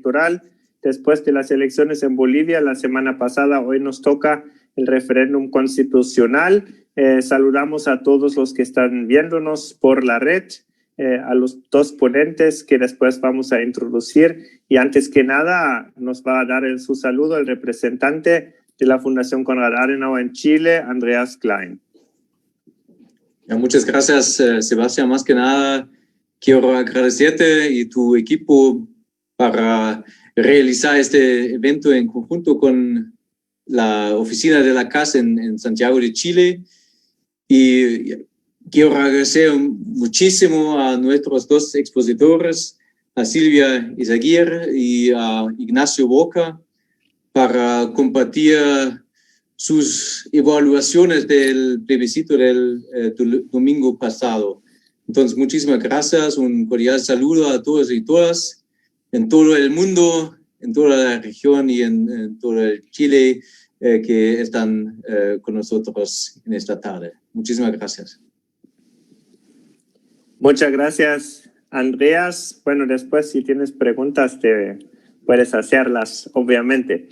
electoral después de las elecciones en Bolivia la semana pasada. Hoy nos toca el referéndum constitucional. Saludamos a todos los que están viéndonos por la red, a los dos ponentes que después vamos a introducir. Y antes que nada nos va a dar su saludo el representante de la Fundación Konrad Adenauer en Chile, Andreas Klein. Muchas gracias, Sebastián. Más que nada, quiero agradecerte y tu equipo para realizar este evento en conjunto con la oficina de la CAS en Santiago de Chile. Y quiero agradecer muchísimo a nuestros dos expositores, a Silvia Izaguirre y a Ignacio Boca, para compartir sus evaluaciones del plebiscito del domingo pasado. Entonces, muchísimas gracias, un cordial saludo a todos y todas en todo el mundo, en toda la región y en todo el Chile que están con nosotros en esta tarde. Muchísimas gracias. Muchas gracias, Andreas. Bueno, después si tienes preguntas puedes hacerlas, obviamente.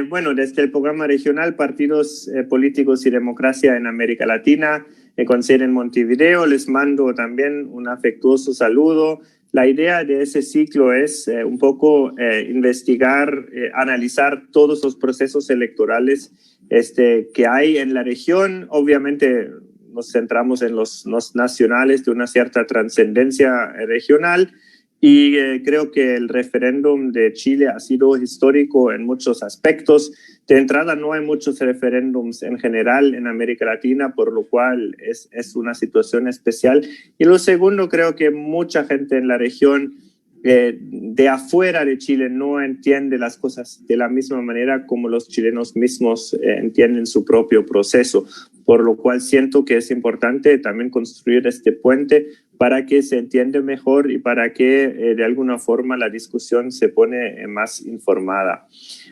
Bueno, desde el programa regional Partidos Políticos y Democracia en América Latina, con sede en Montevideo, les mando también un afectuoso saludo. La idea de ese ciclo es un poco investigar, analizar todos los procesos electorales que hay en la región. Obviamente nos centramos en los nacionales de una cierta trascendencia regional y creo que el referéndum de Chile ha sido histórico en muchos aspectos. De entrada no hay muchos referéndums en general en América Latina, por lo cual es una situación especial. Y lo segundo, creo que mucha gente en la región de afuera de Chile no entiende las cosas de la misma manera como los chilenos mismos entienden su propio proceso, por lo cual siento que es importante también construir este puente para que se entienda mejor y para que de alguna forma la discusión se pone más informada.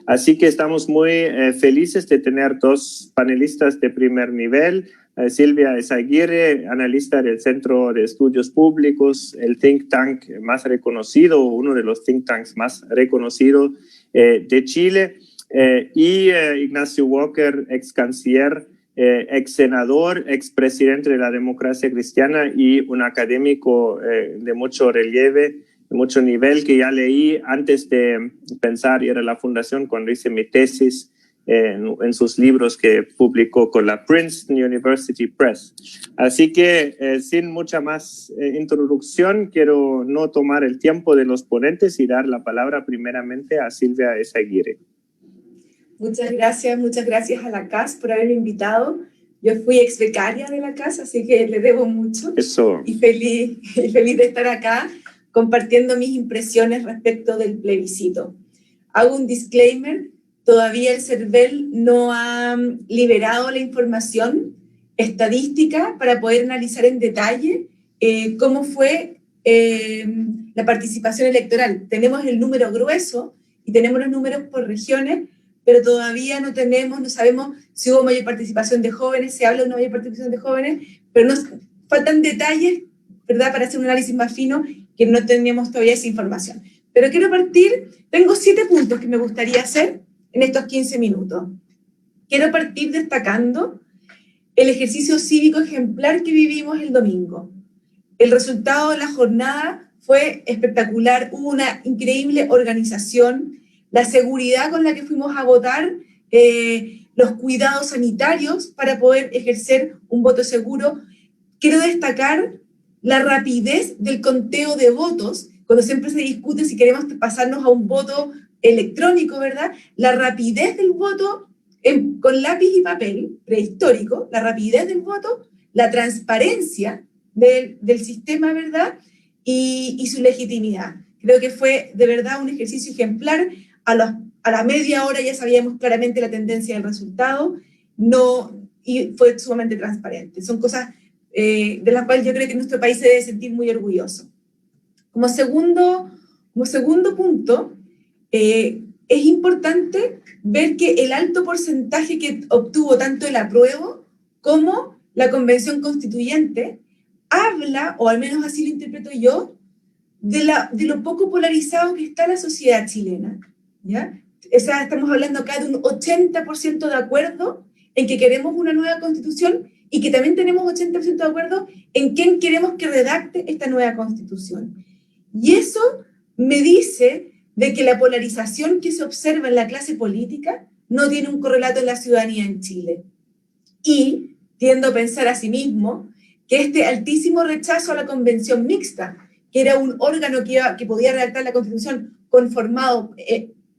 Así que estamos muy felices de tener dos panelistas de primer nivel. Silvia Izaguirre, analista del Centro de Estudios Públicos, el think tank más reconocido, uno de los think tanks más reconocidos de Chile, y Ignacio Walker, ex canciller, ex senador, ex presidente de la Democracia Cristiana y un académico de mucho relieve, de mucho nivel, que ya leí antes de pensar ir a la fundación cuando hice mi tesis en sus libros que publicó con la Princeton University Press. Así que sin mucha más introducción, quiero no tomar el tiempo de los ponentes y dar la palabra primeramente a Silvia Izaguirre. Muchas gracias a la CAS por haberme invitado. Yo fui ex becaria de la CAS, así que le debo mucho. Eso. Y feliz de estar acá compartiendo mis impresiones respecto del plebiscito. Hago un disclaimer. Todavía el CERVEL no ha liberado la información estadística para poder analizar en detalle cómo fue la participación electoral. Tenemos el número grueso y tenemos los números por regiones, pero todavía no sabemos si hubo mayor participación de jóvenes, se habla de una mayor participación de jóvenes, pero nos faltan detalles, ¿verdad?, para hacer un análisis más fino, que no teníamos todavía esa información. Pero quiero tengo 7 puntos que me gustaría hacer en estos 15 minutos. Quiero partir destacando el ejercicio cívico ejemplar que vivimos el domingo. El resultado de la jornada fue espectacular, hubo una increíble organización, la seguridad con la que fuimos a votar, los cuidados sanitarios para poder ejercer un voto seguro. Quiero destacar la rapidez del conteo de votos, cuando siempre se discute si queremos pasarnos a un voto electrónico, ¿verdad? La rapidez del voto con lápiz y papel, prehistórico, la rapidez del voto, la transparencia del sistema, ¿verdad? Y su legitimidad. Creo que fue de verdad un ejercicio ejemplar. A la media hora ya sabíamos claramente la tendencia del resultado, y fue sumamente transparente. Son cosas de las cuales yo creo que nuestro país se debe sentir muy orgulloso. Como segundo punto, es importante ver que el alto porcentaje que obtuvo tanto el apruebo como la Convención Constituyente habla, o al menos así lo interpreto yo, de lo poco polarizado que está la sociedad chilena, ¿ya? O sea, estamos hablando acá de un 80% de acuerdo en que queremos una nueva constitución y que también tenemos 80% de acuerdo en quién queremos que redacte esta nueva constitución. Y eso me dice de que la polarización que se observa en la clase política no tiene un correlato en la ciudadanía en Chile. Y tiendo a pensar asimismo que este altísimo rechazo a la convención mixta, que era un órgano que podía redactar la constitución conformado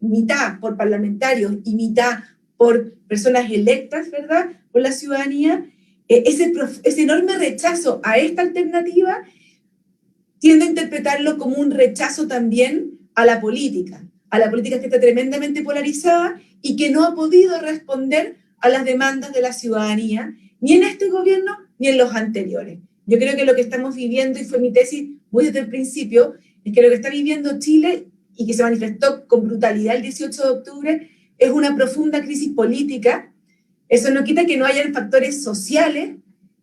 mitad por parlamentarios y mitad por personas electas, ¿verdad?, por la ciudadanía, ese enorme rechazo a esta alternativa tiendo a interpretarlo como un rechazo también a la política que está tremendamente polarizada y que no ha podido responder a las demandas de la ciudadanía, ni en este gobierno ni en los anteriores. Yo creo que lo que estamos viviendo, y fue mi tesis muy desde el principio, es que lo que está viviendo Chile y que se manifestó con brutalidad el 18 de octubre es una profunda crisis política. Eso no quita que no hayan factores sociales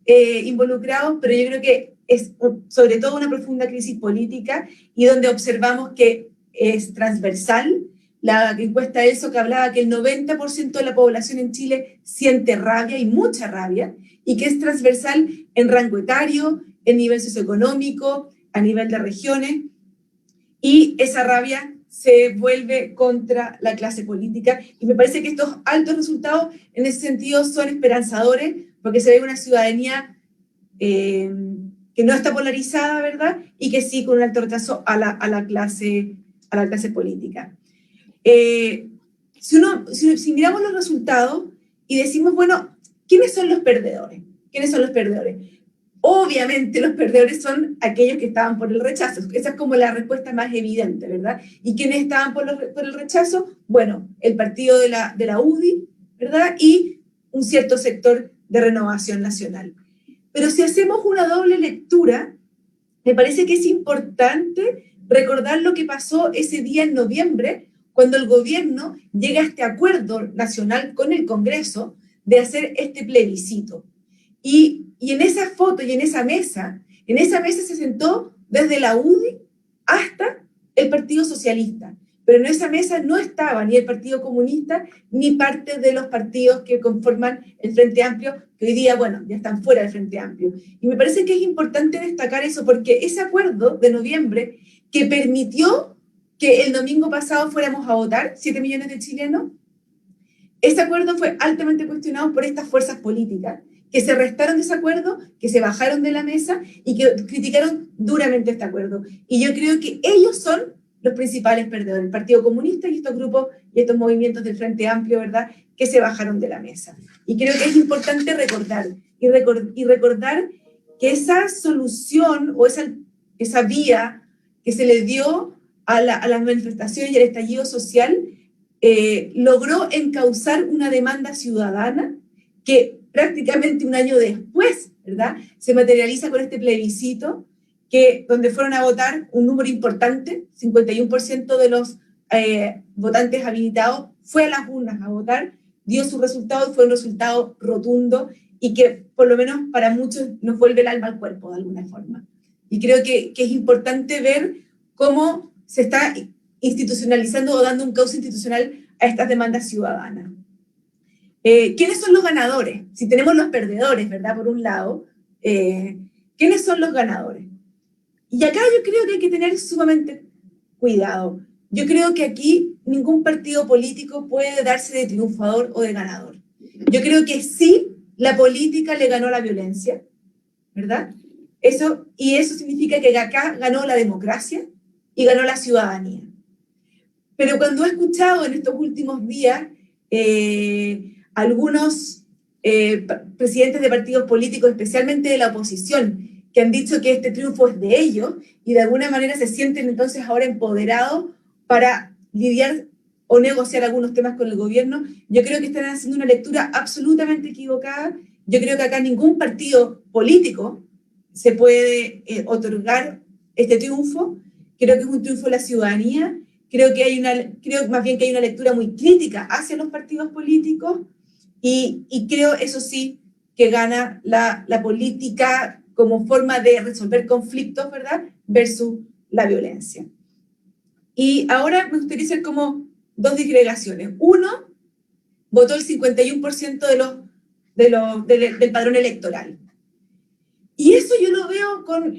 involucrados, pero yo creo que es sobre todo una profunda crisis política y donde observamos que es transversal. La encuesta ELSO que hablaba que el 90% de la población en Chile siente rabia y mucha rabia, y que es transversal en rango etario, en nivel socioeconómico, a nivel de regiones, y esa rabia se vuelve contra la clase política. Y me parece que estos altos resultados en ese sentido son esperanzadores, porque se ve una ciudadanía que no está polarizada, ¿verdad? Y que sí con un alto rechazo a la clase política. Si miramos los resultados y decimos, bueno, ¿quiénes son los perdedores? ¿Quiénes son los perdedores? Obviamente los perdedores son aquellos que estaban por el rechazo. Esa es como la respuesta más evidente, ¿verdad? ¿Y quiénes estaban por el rechazo? Bueno, el partido de la UDI, ¿verdad? Y un cierto sector de Renovación Nacional. Pero si hacemos una doble lectura, me parece que es importante recordar lo que pasó ese día en noviembre, cuando el gobierno llega a este acuerdo nacional con el Congreso de hacer este plebiscito. Y en esa foto y en esa mesa se sentó desde la UDI hasta el Partido Socialista. Pero en esa mesa no estaba ni el Partido Comunista ni parte de los partidos que conforman el Frente Amplio, que hoy día, bueno, ya están fuera del Frente Amplio. Y me parece que es importante destacar eso, porque ese acuerdo de noviembre que permitió que el domingo pasado fuéramos a votar 7 millones de chilenos, ese acuerdo fue altamente cuestionado por estas fuerzas políticas que se restaron de ese acuerdo, que se bajaron de la mesa y que criticaron duramente este acuerdo. Y yo creo que ellos son los principales perdedores, el Partido Comunista y estos grupos y estos movimientos del Frente Amplio, ¿verdad?, que se bajaron de la mesa. Y creo que es importante recordar que esa solución o esa vía que se le dio a las manifestaciones y al estallido social logró encauzar una demanda ciudadana que prácticamente un año después, ¿verdad?, se materializa con este plebiscito, donde fueron a votar un número importante, 51% de los votantes habilitados fue a las urnas a votar, dio su resultado y fue un resultado rotundo y que por lo menos para muchos nos vuelve el alma al cuerpo de alguna forma. Y creo que es importante ver cómo se está institucionalizando o dando un cauce institucional a estas demandas ciudadanas. ¿Quiénes son los ganadores? Si tenemos los perdedores, ¿verdad?, por un lado, ¿quiénes son los ganadores? Y acá yo creo que hay que tener sumamente cuidado. Yo creo que aquí ningún partido político puede darse de triunfador o de ganador. Yo creo que sí, la política le ganó a la violencia, ¿verdad? Eso significa que acá ganó la democracia y ganó la ciudadanía. Pero cuando he escuchado en estos últimos días algunos presidentes de partidos políticos, especialmente de la oposición, que han dicho que este triunfo es de ellos y de alguna manera se sienten entonces ahora empoderados para lidiar o negociar algunos temas con el gobierno, yo creo que están haciendo una lectura absolutamente equivocada. Yo creo que acá ningún partido político se puede otorgar este triunfo. Creo que es un triunfo de la ciudadanía. Creo más bien que hay una lectura muy crítica hacia los partidos políticos y creo, eso sí, que gana la política como forma de resolver conflictos, ¿verdad?, versus la violencia. Y ahora me gustaría hacer como dos disgregaciones. Uno, votó el 51% del padrón electoral. Y eso yo lo veo con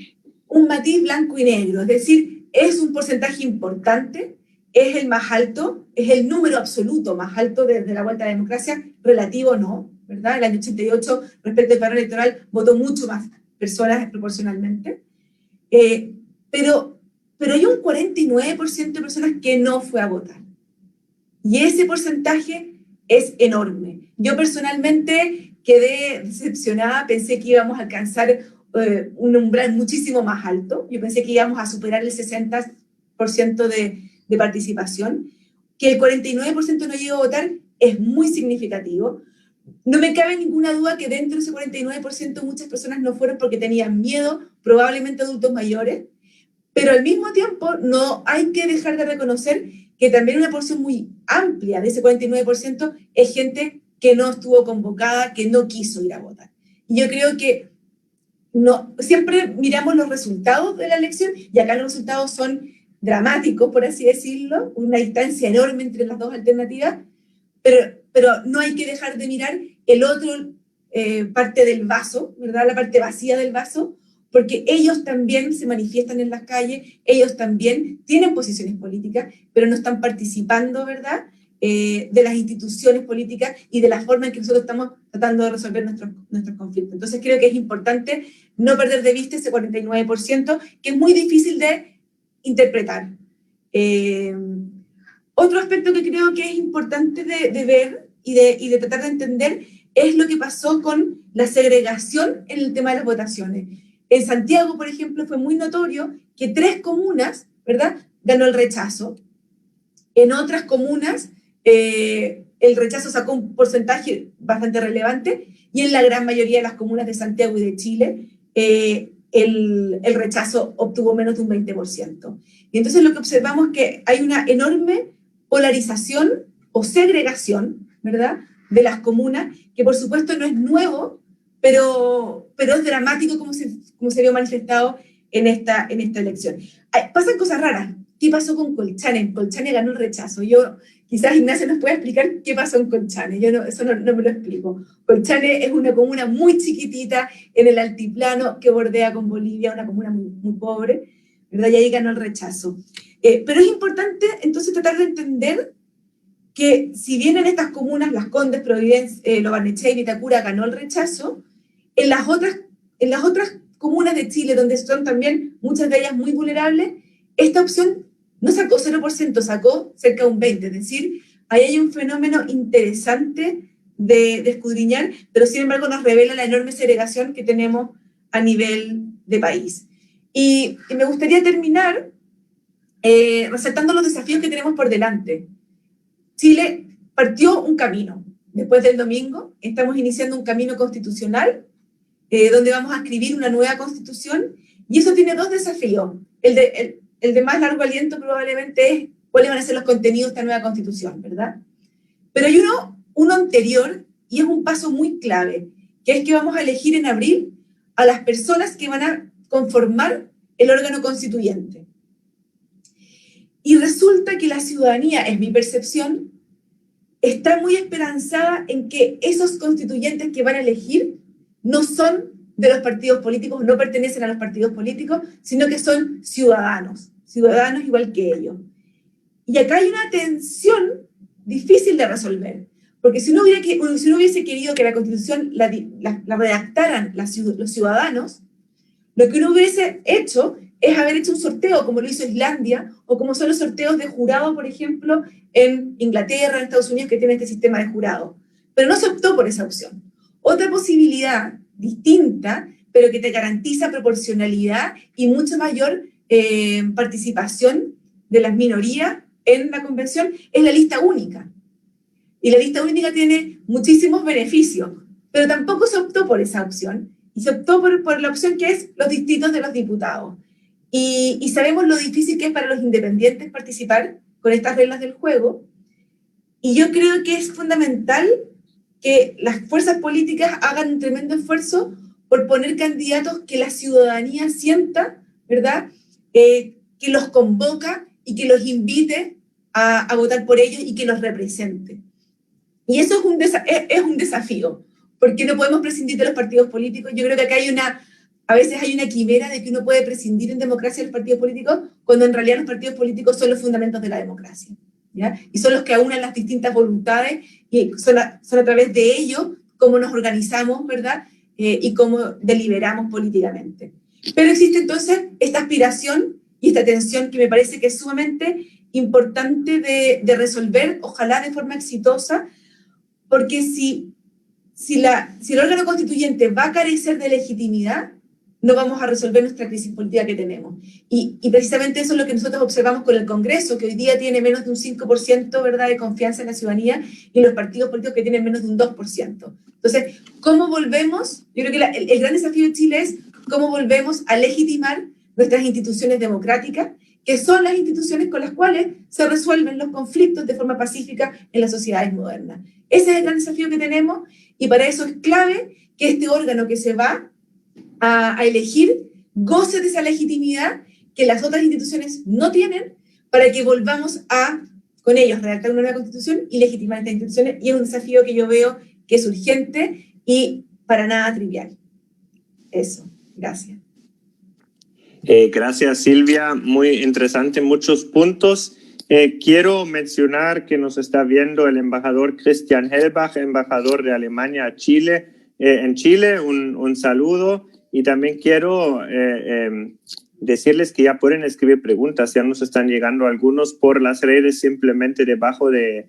un matiz blanco y negro, es decir, es un porcentaje importante, es el más alto, es el número absoluto más alto desde la vuelta a la democracia, relativo no, ¿verdad? El año 88, respecto al padrón electoral, votó mucho más personas proporcionalmente. Pero hay un 49% de personas que no fue a votar. Y ese porcentaje es enorme. Yo personalmente quedé decepcionada, pensé que íbamos a alcanzar un umbral muchísimo más alto. Yo pensé que íbamos a superar el 60% de participación. Que el 49% no llegó a votar es muy significativo. No me cabe ninguna duda que dentro de ese 49% muchas personas no fueron porque tenían miedo, probablemente adultos mayores, pero al mismo tiempo no hay que dejar de reconocer que también una porción muy amplia de ese 49% es gente que no estuvo convocada, que no quiso ir a votar. Y yo creo que siempre miramos los resultados de la elección y acá los resultados son dramáticos, por así decirlo, una distancia enorme entre las dos alternativas, pero no hay que dejar de mirar el otro parte del vaso, ¿verdad? La parte vacía del vaso, porque ellos también se manifiestan en las calles, ellos también tienen posiciones políticas, pero no están participando, ¿verdad?, de las instituciones políticas y de la forma en que nosotros estamos tratando de resolver nuestros conflictos. Entonces creo que es importante no perder de vista ese 49%, que es muy difícil de interpretar. Otro aspecto que creo que es importante de ver y de tratar de entender es lo que pasó con la segregación en el tema de las votaciones. En Santiago, por ejemplo, fue muy notorio que 3 comunas, ¿verdad?, ganó el rechazo. En otras comunas, el rechazo sacó un porcentaje bastante relevante, y en la gran mayoría de las comunas de Santiago y de Chile, el rechazo obtuvo menos de un 20%. Y entonces lo que observamos es que hay una enorme polarización o segregación, ¿verdad?, de las comunas, que por supuesto no es nuevo, pero es dramático como se vio manifestado en esta elección. Pasan cosas raras. ¿Qué pasó con Colchane? Colchane ganó el rechazo. Quizás Ignacio nos puede explicar qué pasó en Colchane. Eso no me lo explico. Colchane es una comuna muy chiquitita en el altiplano que bordea con Bolivia, una comuna muy, muy pobre, ¿verdad? Y ahí ganó el rechazo. Pero es importante entonces tratar de entender que si bien en estas comunas, Las Condes, Providencia, Lo Barnechea y Vitacura ganó el rechazo, en las otras comunas de Chile, donde son también muchas de ellas muy vulnerables, esta opción no sacó 0%, sacó cerca de un 20%. Es decir, ahí hay un fenómeno interesante de escudriñar, pero sin embargo nos revela la enorme segregación que tenemos a nivel de país. Y me gustaría terminar resaltando los desafíos que tenemos por delante. Chile partió un camino. Después del domingo estamos iniciando un camino constitucional donde vamos a escribir una nueva constitución, y eso tiene 2 desafíos. El de más largo aliento probablemente es cuáles van a ser los contenidos de esta nueva constitución, ¿verdad? Pero hay uno anterior, y es un paso muy clave, que es que vamos a elegir en abril a las personas que van a conformar el órgano constituyente. Y resulta que la ciudadanía, es mi percepción, está muy esperanzada en que esos constituyentes que van a elegir no son de los partidos políticos, no pertenecen a los partidos políticos, sino que son ciudadanos igual que ellos. Y acá hay una tensión difícil de resolver, porque si uno hubiese querido que la Constitución la redactaran los ciudadanos, lo que uno hubiese hecho es haber hecho un sorteo, como lo hizo Islandia, o como son los sorteos de jurado, por ejemplo, en Inglaterra, en Estados Unidos, que tienen este sistema de jurado. Pero no se optó por esa opción. Otra posibilidad distinta, pero que te garantiza proporcionalidad y mucho mayor participación de las minorías en la convención, es la lista única. Y la lista única tiene muchísimos beneficios, pero tampoco se optó por esa opción, y se optó por la opción que es los distritos de los diputados. Y sabemos lo difícil que es para los independientes participar con estas reglas del juego, y yo creo que es fundamental que las fuerzas políticas hagan un tremendo esfuerzo por poner candidatos que la ciudadanía sienta, ¿verdad?, que los convoca y que los invite a votar por ellos y que los represente. Y eso es un desafío, porque no podemos prescindir de los partidos políticos. Yo creo que acá a veces hay una quimera de que uno puede prescindir en democracia de los partidos políticos, cuando en realidad los partidos políticos son los fundamentos de la democracia, ¿ya? Y son los que aunan las distintas voluntades, y son a través de ellos cómo nos organizamos, ¿verdad? Y cómo deliberamos políticamente. Pero existe entonces esta aspiración y esta tensión que me parece que es sumamente importante de resolver, ojalá de forma exitosa, porque si el órgano constituyente va a carecer de legitimidad, no vamos a resolver nuestra crisis política que tenemos. Y precisamente eso es lo que nosotros observamos con el Congreso, que hoy día tiene menos de un 5%, ¿verdad?, de confianza en la ciudadanía, y los partidos políticos que tienen menos de un 2%. Entonces, ¿cómo volvemos? Yo creo que el gran desafío de Chile es cómo volvemos a legitimar nuestras instituciones democráticas, que son las instituciones con las cuales se resuelven los conflictos de forma pacífica en las sociedades modernas. Ese es el gran desafío que tenemos, y para eso es clave que este órgano que se va a elegir goce de esa legitimidad que las otras instituciones no tienen, para que volvamos con ellos, redactar una nueva constitución y legitimar estas instituciones, y es un desafío que yo veo que es urgente y para nada trivial. Eso, gracias. Gracias, Silvia. Muy interesante, muchos puntos. Quiero mencionar que nos está viendo el embajador Christian Hellbach, embajador de Alemania a Chile, en Chile. Un saludo. Y también quiero decirles que ya pueden escribir preguntas. Ya nos están llegando algunos por las redes, simplemente debajo del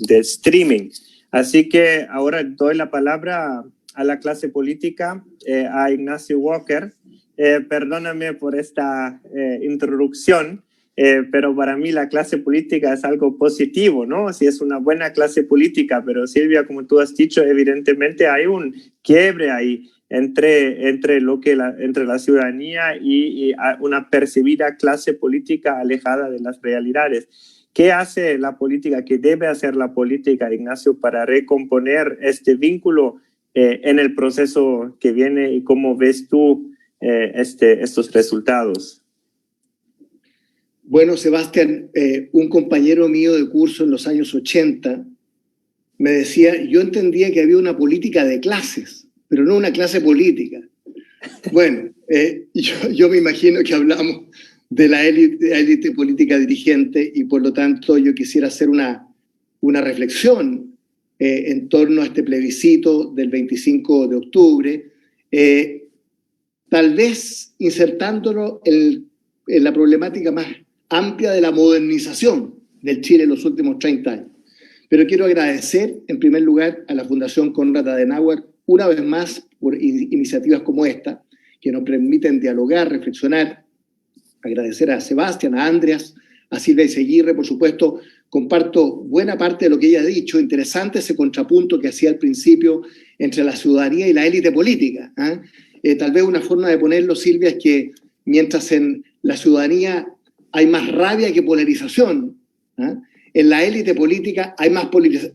streaming. Así que ahora doy la palabra a la clase política, a Ignacio Walker. Perdóname por esta introducción, pero para mí la clase política es algo positivo, ¿no? Si es una buena clase política, pero Silvia, como tú has dicho, evidentemente hay un quiebre ahí entre la ciudadanía y una percibida clase política alejada de las realidades. ¿Qué hace la política, qué debe hacer la política, Ignacio, para recomponer este vínculo en el proceso que viene, y cómo ves tú estos resultados? Bueno, Sebastián, un compañero mío de curso en los años 80 me decía, yo entendía que había una política de clases, pero no una clase política. Bueno, yo me imagino que hablamos de la élite política dirigente, y por lo tanto yo quisiera hacer una reflexión en torno a este plebiscito del 25 de octubre, tal vez insertándolo en la problemática más amplia de la modernización del Chile en los últimos 30 años. Pero quiero agradecer, en primer lugar, a la Fundación Konrad Adenauer, una vez más, por iniciativas como esta, que nos permiten dialogar, reflexionar. Agradecer a Sebastián, a Andreas, a Silvia Iseguirre, por supuesto. Comparto buena parte de lo que ella ha dicho. Interesante ese contrapunto que hacía al principio entre la ciudadanía y la élite política, ¿eh? Tal vez una forma de ponerlo, Silvia, es que mientras en la ciudadanía hay más rabia que polarización, ¿eh?, en la élite política hay más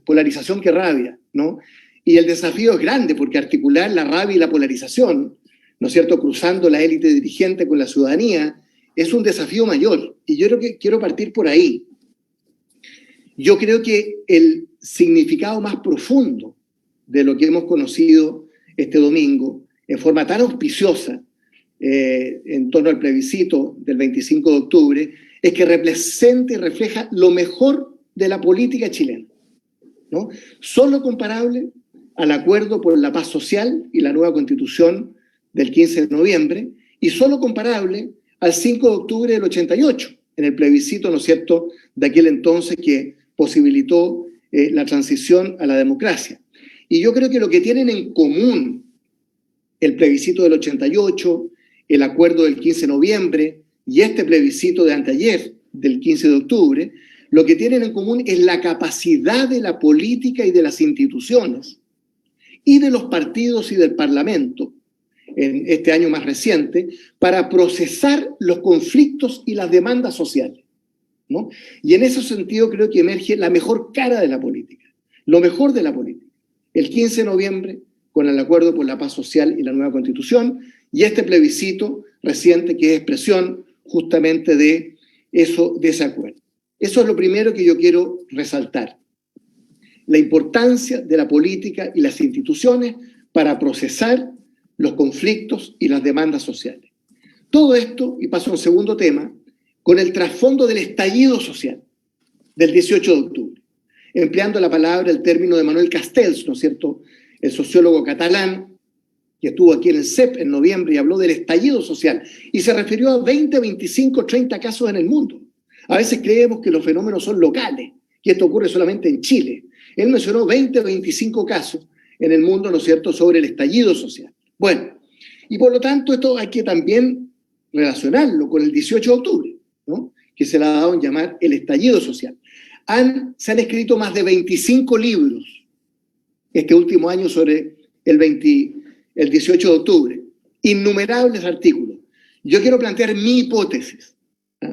polarización que rabia, ¿no? Y el desafío es grande, porque articular la rabia y la polarización, ¿no es cierto?, cruzando la élite dirigente con la ciudadanía, es un desafío mayor. Y yo creo que quiero partir por ahí. Yo creo que el significado más profundo de lo que hemos conocido este domingo, en forma tan auspiciosa, en torno al plebiscito del 25 de octubre, es que representa y refleja lo mejor de la política chilena, ¿no? Solo comparable al acuerdo por la paz social y la nueva constitución del 15 de noviembre, y solo comparable al 5 de octubre del 88, en el plebiscito, ¿no es cierto?, de aquel entonces, que posibilitó la transición a la democracia. Y yo creo que lo que tienen en común el plebiscito del 88, el acuerdo del 15 de noviembre y este plebiscito de anteayer, del 15 de octubre, lo que tienen en común es la capacidad de la política y de las instituciones y de los partidos y del Parlamento, en este año más reciente, para procesar los conflictos y las demandas sociales, ¿no? Y en ese sentido creo que emerge la mejor cara de la política, lo mejor de la política. El 15 de noviembre, con el acuerdo por la paz social y la nueva constitución, y este plebiscito reciente que es expresión justamente de ese acuerdo. Eso es lo primero que yo quiero resaltar. La importancia de la política y las instituciones para procesar los conflictos y las demandas sociales. Todo esto, y paso al segundo tema, con el trasfondo del estallido social del 18 de octubre, empleando la palabra, el término de Manuel Castells, ¿no es cierto?, el sociólogo catalán, que estuvo aquí en el CEP en noviembre y habló del estallido social, y se refirió a 20, 25, 30 casos en el mundo. A veces creemos que los fenómenos son locales, y esto ocurre solamente en Chile. Él mencionó 20, 25 casos en el mundo, ¿no es cierto?, sobre el estallido social. Bueno, y por lo tanto esto hay que también relacionarlo con el 18 de octubre, ¿no?, que se le ha dado en llamar el estallido social. Se han escrito más de 25 libros este último año sobre el 18 de octubre, innumerables artículos. Yo quiero plantear mi hipótesis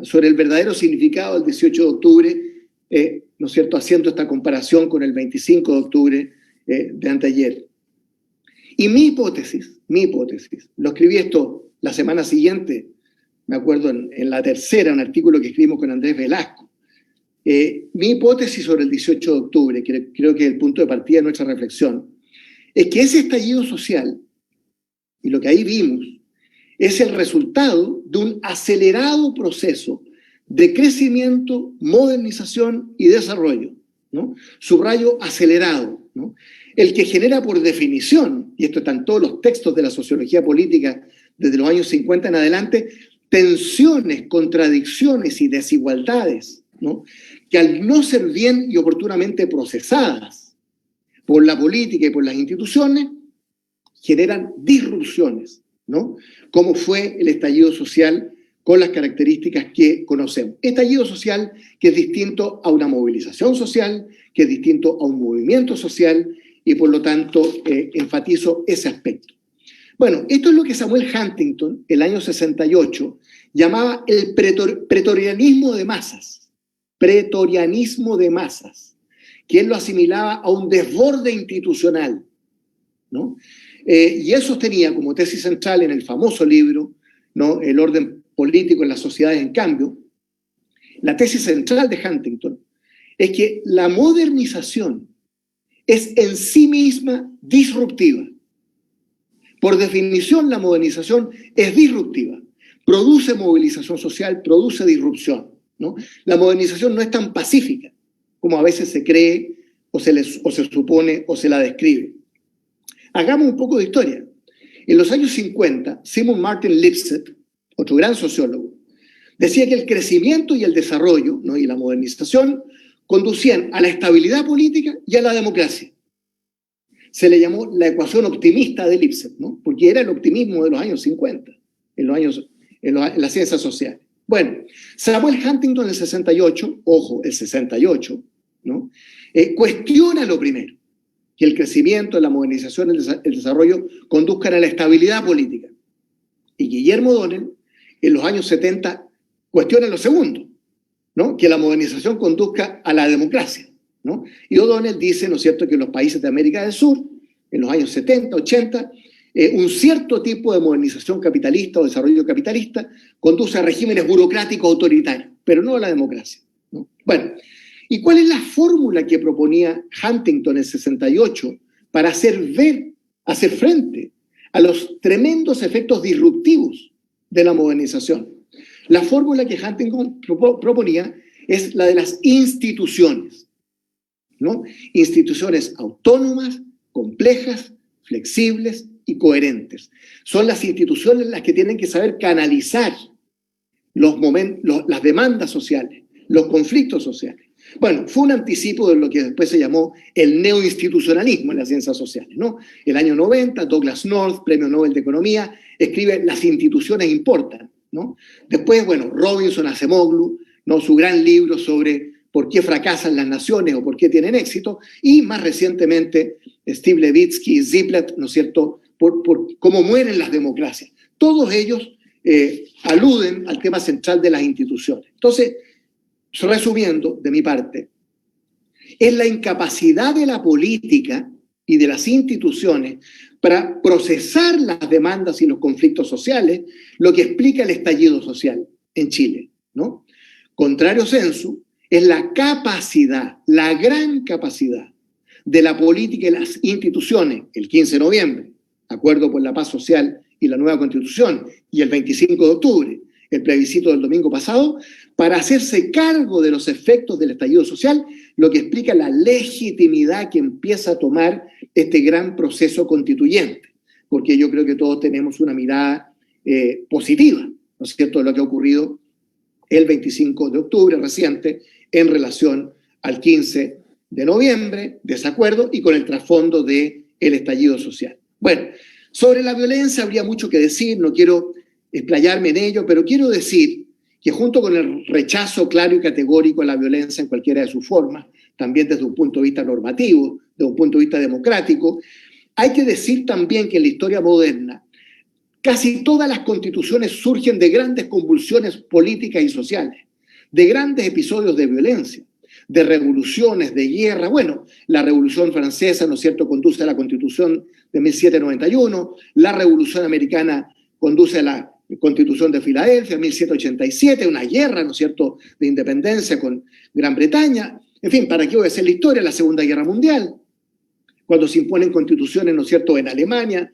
sobre el verdadero significado del 18 de octubre, ¿no es cierto?, haciendo esta comparación con el 25 de octubre de anteayer. Y mi hipótesis, lo escribí esto la semana siguiente, me acuerdo en la tercera, un artículo que escribimos con Andrés Velasco. Mi hipótesis sobre el 18 de octubre, que creo que es el punto de partida de nuestra reflexión, es que ese estallido social, y lo que ahí vimos, es el resultado de un acelerado proceso de crecimiento, modernización y desarrollo, ¿no? Subrayo acelerado, ¿no? El que genera por definición, y esto está en todos los textos de la sociología política desde los años 50 en adelante, tensiones, contradicciones y desigualdades, ¿no?, que al no ser bien y oportunamente procesadas por la política y por las instituciones, generan disrupciones, ¿no?, como fue el estallido social con las características que conocemos. Estallido social que es distinto a una movilización social, que es distinto a un movimiento social, y por lo tanto enfatizo ese aspecto. Bueno, esto es lo que Samuel Huntington, el año 68, llamaba el pretorianismo de masas. Pretorianismo de masas, que él lo asimilaba a un desborde institucional, ¿no? Y él sostenía como tesis central en el famoso libro, ¿no?, El orden político en las sociedades en cambio. La tesis central de Huntington es que la modernización es en sí misma disruptiva. Por definición, la modernización es disruptiva, produce movilización social, produce disrupción, ¿no? La modernización no es tan pacífica como a veces se cree o se supone o se la describe. Hagamos un poco de historia. En los años 50, Simon Martin Lipset, otro gran sociólogo, decía que el crecimiento y el desarrollo, ¿no?, y la modernización conducían a la estabilidad política y a la democracia. Se le llamó la ecuación optimista de Lipset, ¿no?, porque era el optimismo de los años 50, en las ciencias sociales. Bueno, Samuel Huntington en el 68, ojo, el 68, ¿no?, cuestiona lo primero, que el crecimiento, la modernización, el desarrollo conduzcan a la estabilidad política. Y Guillermo O'Donnell, en los años 70, cuestiona lo segundo, ¿no?, que la modernización conduzca a la democracia, ¿no? Y O'Donnell dice, ¿no es cierto?, que en los países de América del Sur, en los años 70, 80, un cierto tipo de modernización capitalista o desarrollo capitalista conduce a regímenes burocráticos autoritarios, pero no a la democracia, ¿no? Bueno, ¿y cuál es la fórmula que proponía Huntington en el 68 para hacer frente a los tremendos efectos disruptivos de la modernización? La fórmula que Huntington proponía es la de las instituciones, ¿no? Instituciones autónomas, complejas, flexibles y coherentes. Son las instituciones las que tienen que saber canalizar las demandas sociales, los conflictos sociales. Bueno, fue un anticipo de lo que después se llamó el neoinstitucionalismo en las ciencias sociales, ¿no? El año 90, Douglas North, Premio Nobel de Economía, escribe Las instituciones importan, ¿no? Después, bueno, Robinson Acemoglu, ¿no?, su gran libro sobre por qué fracasan las naciones o por qué tienen éxito, y más recientemente Steve Levitsky y Ziblatt, ¿no es cierto?, por cómo mueren las democracias. Todos ellos aluden al tema central de las instituciones. Entonces, resumiendo de mi parte, es la incapacidad de la política y de las instituciones para procesar las demandas y los conflictos sociales, lo que explica el estallido social en Chile, ¿no? Contrario sensu, es la capacidad, la gran capacidad de la política y las instituciones, el 15 de noviembre, acuerdo por la paz social y la nueva constitución, y el 25 de octubre, el plebiscito del domingo pasado, para hacerse cargo de los efectos del estallido social, lo que explica la legitimidad que empieza a tomar este gran proceso constituyente, porque yo creo que todos tenemos una mirada positiva, ¿no es cierto?, de lo que ha ocurrido el 25 de octubre reciente en relación al 15 de noviembre, desacuerdo, y con el trasfondo del estallido social. Bueno, sobre la violencia habría mucho que decir, no quiero explayarme en ello, pero quiero decir que junto con el rechazo claro y categórico a la violencia en cualquiera de sus formas, también desde un punto de vista normativo, desde un punto de vista democrático, hay que decir también que en la historia moderna casi todas las constituciones surgen de grandes convulsiones políticas y sociales, de grandes episodios de violencia, de revoluciones, de guerra. Bueno, la Revolución Francesa, ¿no es cierto?, conduce a la Constitución de 1791, la Revolución Americana conduce a la Constitución de Filadelfia, 1787, una guerra, ¿no es cierto?, de independencia con Gran Bretaña. En fin, ¿para qué voy a hacer la historia? La Segunda Guerra Mundial, cuando se imponen constituciones, ¿no es cierto?, en Alemania,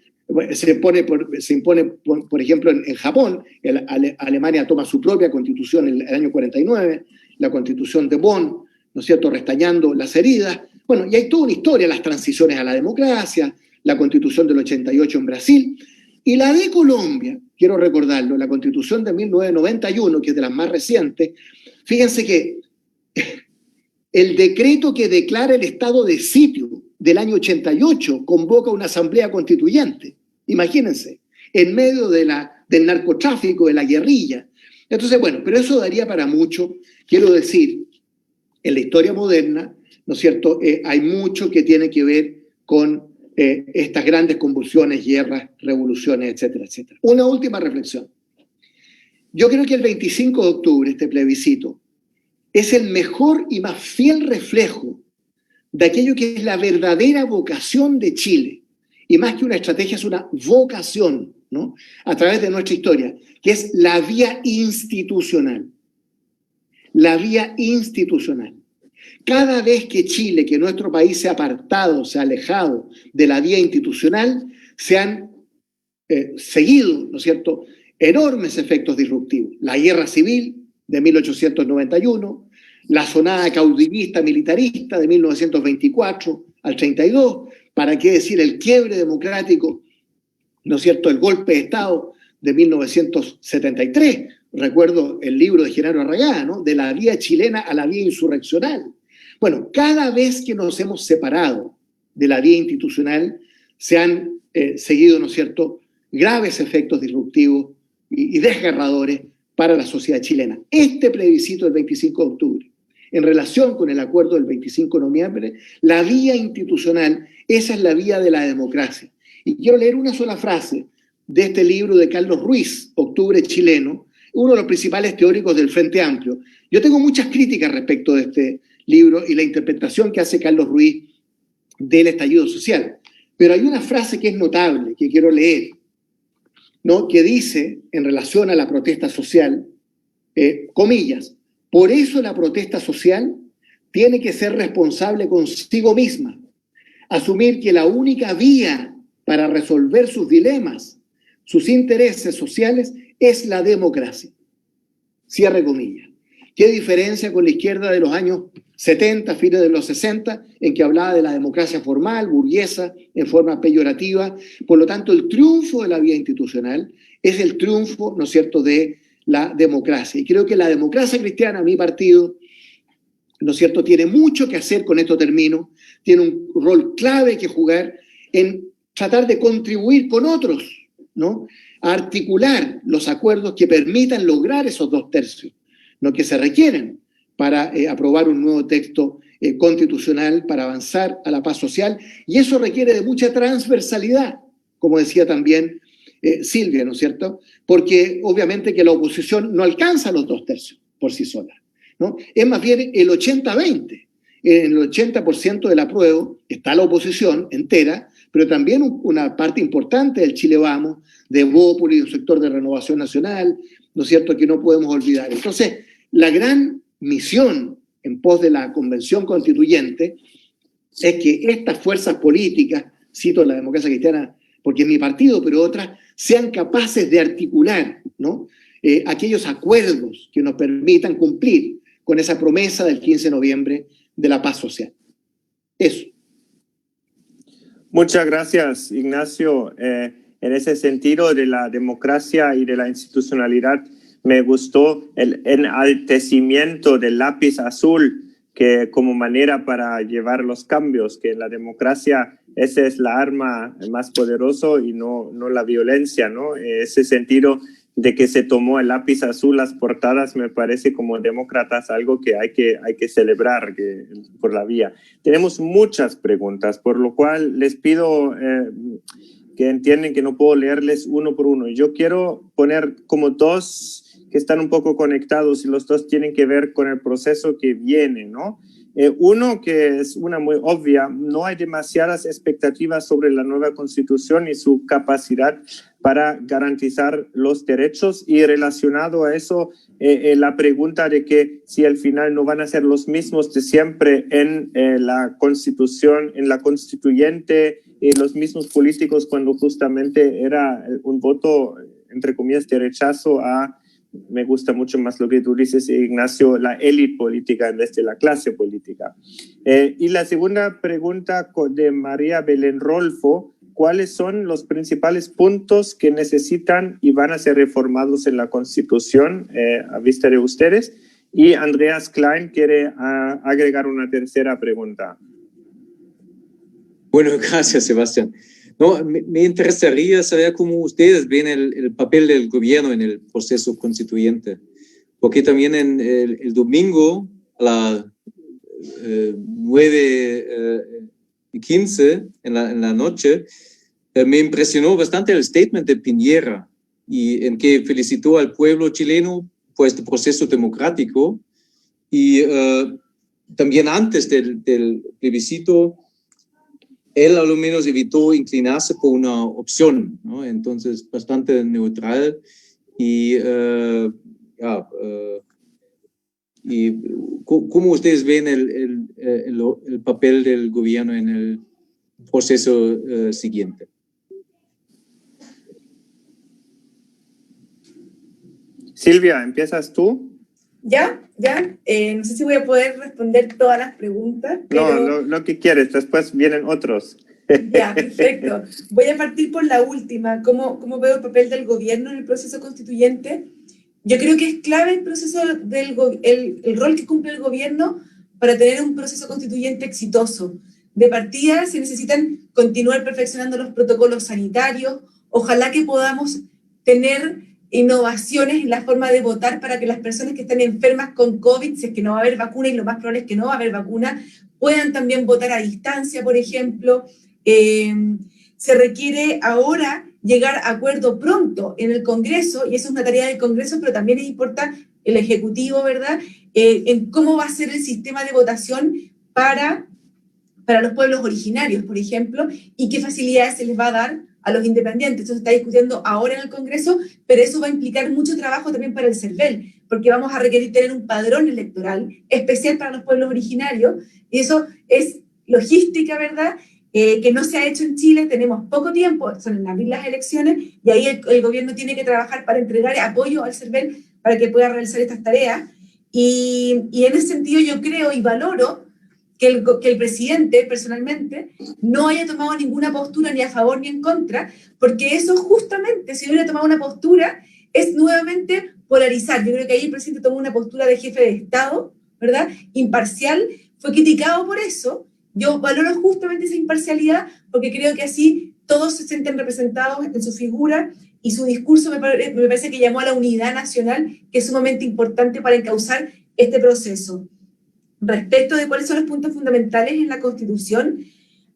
se impone, por ejemplo, en Japón, Alemania toma su propia constitución en el año 49, la constitución de Bonn, ¿no es cierto?, restañando las heridas. Bueno, y hay toda una historia, las transiciones a la democracia, la constitución del 88 en Brasil, y la de Colombia, quiero recordarlo, la constitución de 1991, que es de las más recientes. Fíjense que el decreto que declara el estado de sitio del año 88 convoca una asamblea constituyente. Imagínense, en medio del narcotráfico, de la guerrilla. Entonces, bueno, pero eso daría para mucho. Quiero decir, en la historia moderna, ¿no es cierto?, hay mucho que tiene que ver con estas grandes convulsiones, guerras, revoluciones, etcétera, etcétera. Una última reflexión. Yo creo que el 25 de octubre, este plebiscito, es el mejor y más fiel reflejo de aquello que es la verdadera vocación de Chile. Y más que una estrategia, es una vocación, ¿no?, a través de nuestra historia, que es la vía institucional. La vía institucional. Cada vez que Chile, que nuestro país se ha apartado, se ha alejado de la vía institucional, se han seguido, ¿no es cierto?, enormes efectos disruptivos. La guerra civil de 1891, la sonada caudillista militarista de 1924 al 32, para qué decir el quiebre democrático, ¿no es cierto?, el golpe de Estado de 1973. Recuerdo el libro de Genaro Arragá, ¿no?, de la vía chilena a la vía insurreccional. Bueno, cada vez que nos hemos separado de la vía institucional, se han seguido, ¿no es cierto?, graves efectos disruptivos y desgarradores para la sociedad chilena. Este plebiscito del 25 de octubre, en relación con el acuerdo del 25 de noviembre, la vía institucional, esa es la vía de la democracia. Y quiero leer una sola frase de este libro de Carlos Ruiz, Octubre Chileno, uno de los principales teóricos del Frente Amplio. Yo tengo muchas críticas respecto de este libro y la interpretación que hace Carlos Ruiz del estallido social. Pero hay una frase que es notable, que quiero leer, ¿no?, que dice, en relación a la protesta social, comillas, por eso la protesta social tiene que ser responsable consigo misma, asumir que la única vía para resolver sus dilemas, sus intereses sociales, es la democracia. Cierre comillas. ¿Qué diferencia con la izquierda de los años 70, fines de los 60, en que hablaba de la democracia formal, burguesa, en forma peyorativa? Por lo tanto, el triunfo de la vía institucional es el triunfo, ¿no es cierto?, de la democracia. Y creo que la democracia cristiana, mi partido, ¿no es cierto?, tiene mucho que hacer, con esto termino, tiene un rol clave que jugar en tratar de contribuir con otros, ¿no?, a articular los acuerdos que permitan lograr esos 2/3, ¿no?, que se requieren para aprobar un nuevo texto constitucional, para avanzar a la paz social, y eso requiere de mucha transversalidad, como decía también Silvia, ¿no es cierto?, porque obviamente que la oposición no alcanza los 2/3 por sí sola, ¿no? Es más bien el 80-20, En el 80% del apruebo está la oposición entera, pero también una parte importante del Chile Vamos, de Bópoli, un sector de Renovación Nacional, ¿no es cierto?, que no podemos olvidar. Entonces, la gran misión en pos de la Convención Constituyente es que estas fuerzas políticas, cito la Democracia Cristiana porque es mi partido, pero otras, sean capaces de articular, ¿no?, aquellos acuerdos que nos permitan cumplir con esa promesa del 15 de noviembre de la paz social. Eso. Muchas gracias, Ignacio. En ese sentido de la democracia y de la institucionalidad, me gustó el enaltecimiento del lápiz azul que como manera para llevar los cambios, que en la democracia esa es la arma más poderosa y no la violencia, ¿no? Ese sentido de que se tomó el lápiz azul, las portadas, me parece como demócratas algo que hay que celebrar por la vía. Tenemos muchas preguntas, por lo cual les pido que entienden que no puedo leerles uno por uno. Yo quiero poner como dos que están un poco conectados y los dos tienen que ver con el proceso que viene, ¿no? Uno que es una muy obvia, no hay demasiadas expectativas sobre la nueva Constitución y su capacidad para garantizar los derechos, y relacionado a eso la pregunta de que si al final no van a ser los mismos de siempre en la Constitución, en la constituyente, los mismos políticos cuando justamente era un voto, entre comillas, de rechazo a, me gusta mucho más lo que tú dices, Ignacio, la élite política en vez de la clase política. Y la segunda pregunta de María Belén Rolfo: ¿cuáles son los principales puntos que necesitan y van a ser reformados en la Constitución a vista de ustedes? Y Andreas Klein quiere agregar una tercera pregunta. Bueno, gracias, Sebastián. No, me interesaría saber cómo ustedes ven el papel del gobierno en el proceso constituyente, porque también el domingo a las 9:15 en la noche me impresionó bastante el statement de Piñera, y en que felicitó al pueblo chileno por este proceso democrático, y también antes del plebiscito él a lo menos evitó inclinarse por una opción, ¿no? Entonces, bastante neutral. Y, y ¿cómo ustedes ven el papel del gobierno en el proceso siguiente? Silvia, ¿empiezas tú? ¿Ya? No sé si voy a poder responder todas las preguntas. Pero... No, lo que quieres, después vienen otros. Ya, perfecto. Voy a partir por la última. ¿Cómo veo el papel del gobierno en el proceso constituyente? Yo creo que es clave el proceso el rol que cumple el gobierno para tener un proceso constituyente exitoso. De partida se necesitan continuar perfeccionando los protocolos sanitarios. Ojalá que podamos tener innovaciones en la forma de votar para que las personas que están enfermas con COVID, si es que no va a haber vacuna, y lo más probable es que no va a haber vacuna, puedan también votar a distancia, por ejemplo. Se requiere ahora llegar a acuerdo pronto en el Congreso, y eso es una tarea del Congreso, pero también es importante el Ejecutivo, ¿verdad?, en cómo va a ser el sistema de votación para los pueblos originarios, por ejemplo, y qué facilidades se les va a dar a los independientes. Eso se está discutiendo ahora en el Congreso, pero eso va a implicar mucho trabajo también para el CERVEL, porque vamos a requerir tener un padrón electoral especial para los pueblos originarios, y eso es logística, ¿verdad?, que no se ha hecho en Chile. Tenemos poco tiempo, son en abril las elecciones, y ahí el gobierno tiene que trabajar para entregar apoyo al CERVEL para que pueda realizar estas tareas, y en ese sentido yo creo y valoro que el presidente, personalmente, no haya tomado ninguna postura ni a favor ni en contra, porque eso justamente, si hubiera tomado una postura, es nuevamente polarizar. Yo creo que ahí el presidente tomó una postura de jefe de Estado, ¿verdad?, imparcial, fue criticado por eso. Yo valoro justamente esa imparcialidad, porque creo que así todos se sienten representados en su figura, y su discurso me parece que llamó a la unidad nacional, que es sumamente importante para encauzar este proceso. Respecto de cuáles son los puntos fundamentales en la Constitución,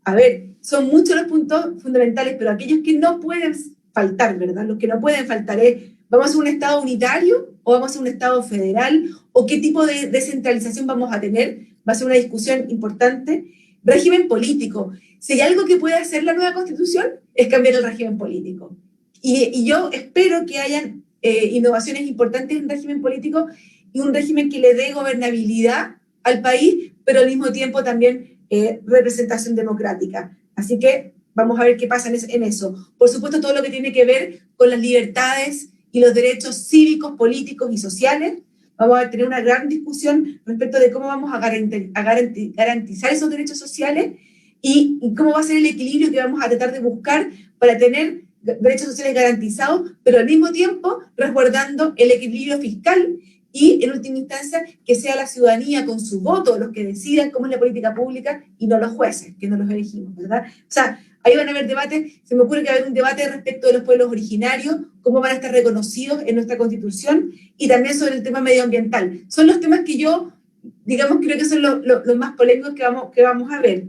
a ver, son muchos los puntos fundamentales, pero aquellos que no pueden faltar, ¿verdad? Los que no pueden faltar es, ¿vamos a hacer un Estado unitario o vamos a hacer un Estado federal? ¿O qué tipo de descentralización vamos a tener? va a ser una discusión importante. Régimen político. Si hay algo que puede hacer la nueva Constitución, es cambiar el régimen político. Y yo espero que hayan innovaciones importantes en régimen político y un régimen que le dé gobernabilidad al país, pero al mismo tiempo también representación democrática. Así que vamos a ver qué pasa en eso. Por supuesto, todo lo que tiene que ver con las libertades y los derechos cívicos, políticos y sociales. Vamos a tener una gran discusión respecto de cómo vamos a garantizar esos derechos sociales y cómo va a ser el equilibrio que vamos a tratar de buscar para tener derechos sociales garantizados, pero al mismo tiempo resguardando el equilibrio fiscal y, en última instancia, que sea la ciudadanía con su voto los que decidan cómo es la política pública y no los jueces, que no los elegimos, ¿verdad? O sea, ahí van a haber debates, se me ocurre que va a haber un debate respecto de los pueblos originarios, cómo van a estar reconocidos en nuestra Constitución, y también sobre el tema medioambiental. Son los temas que yo, digamos, creo que son los más polémicos que vamos a ver.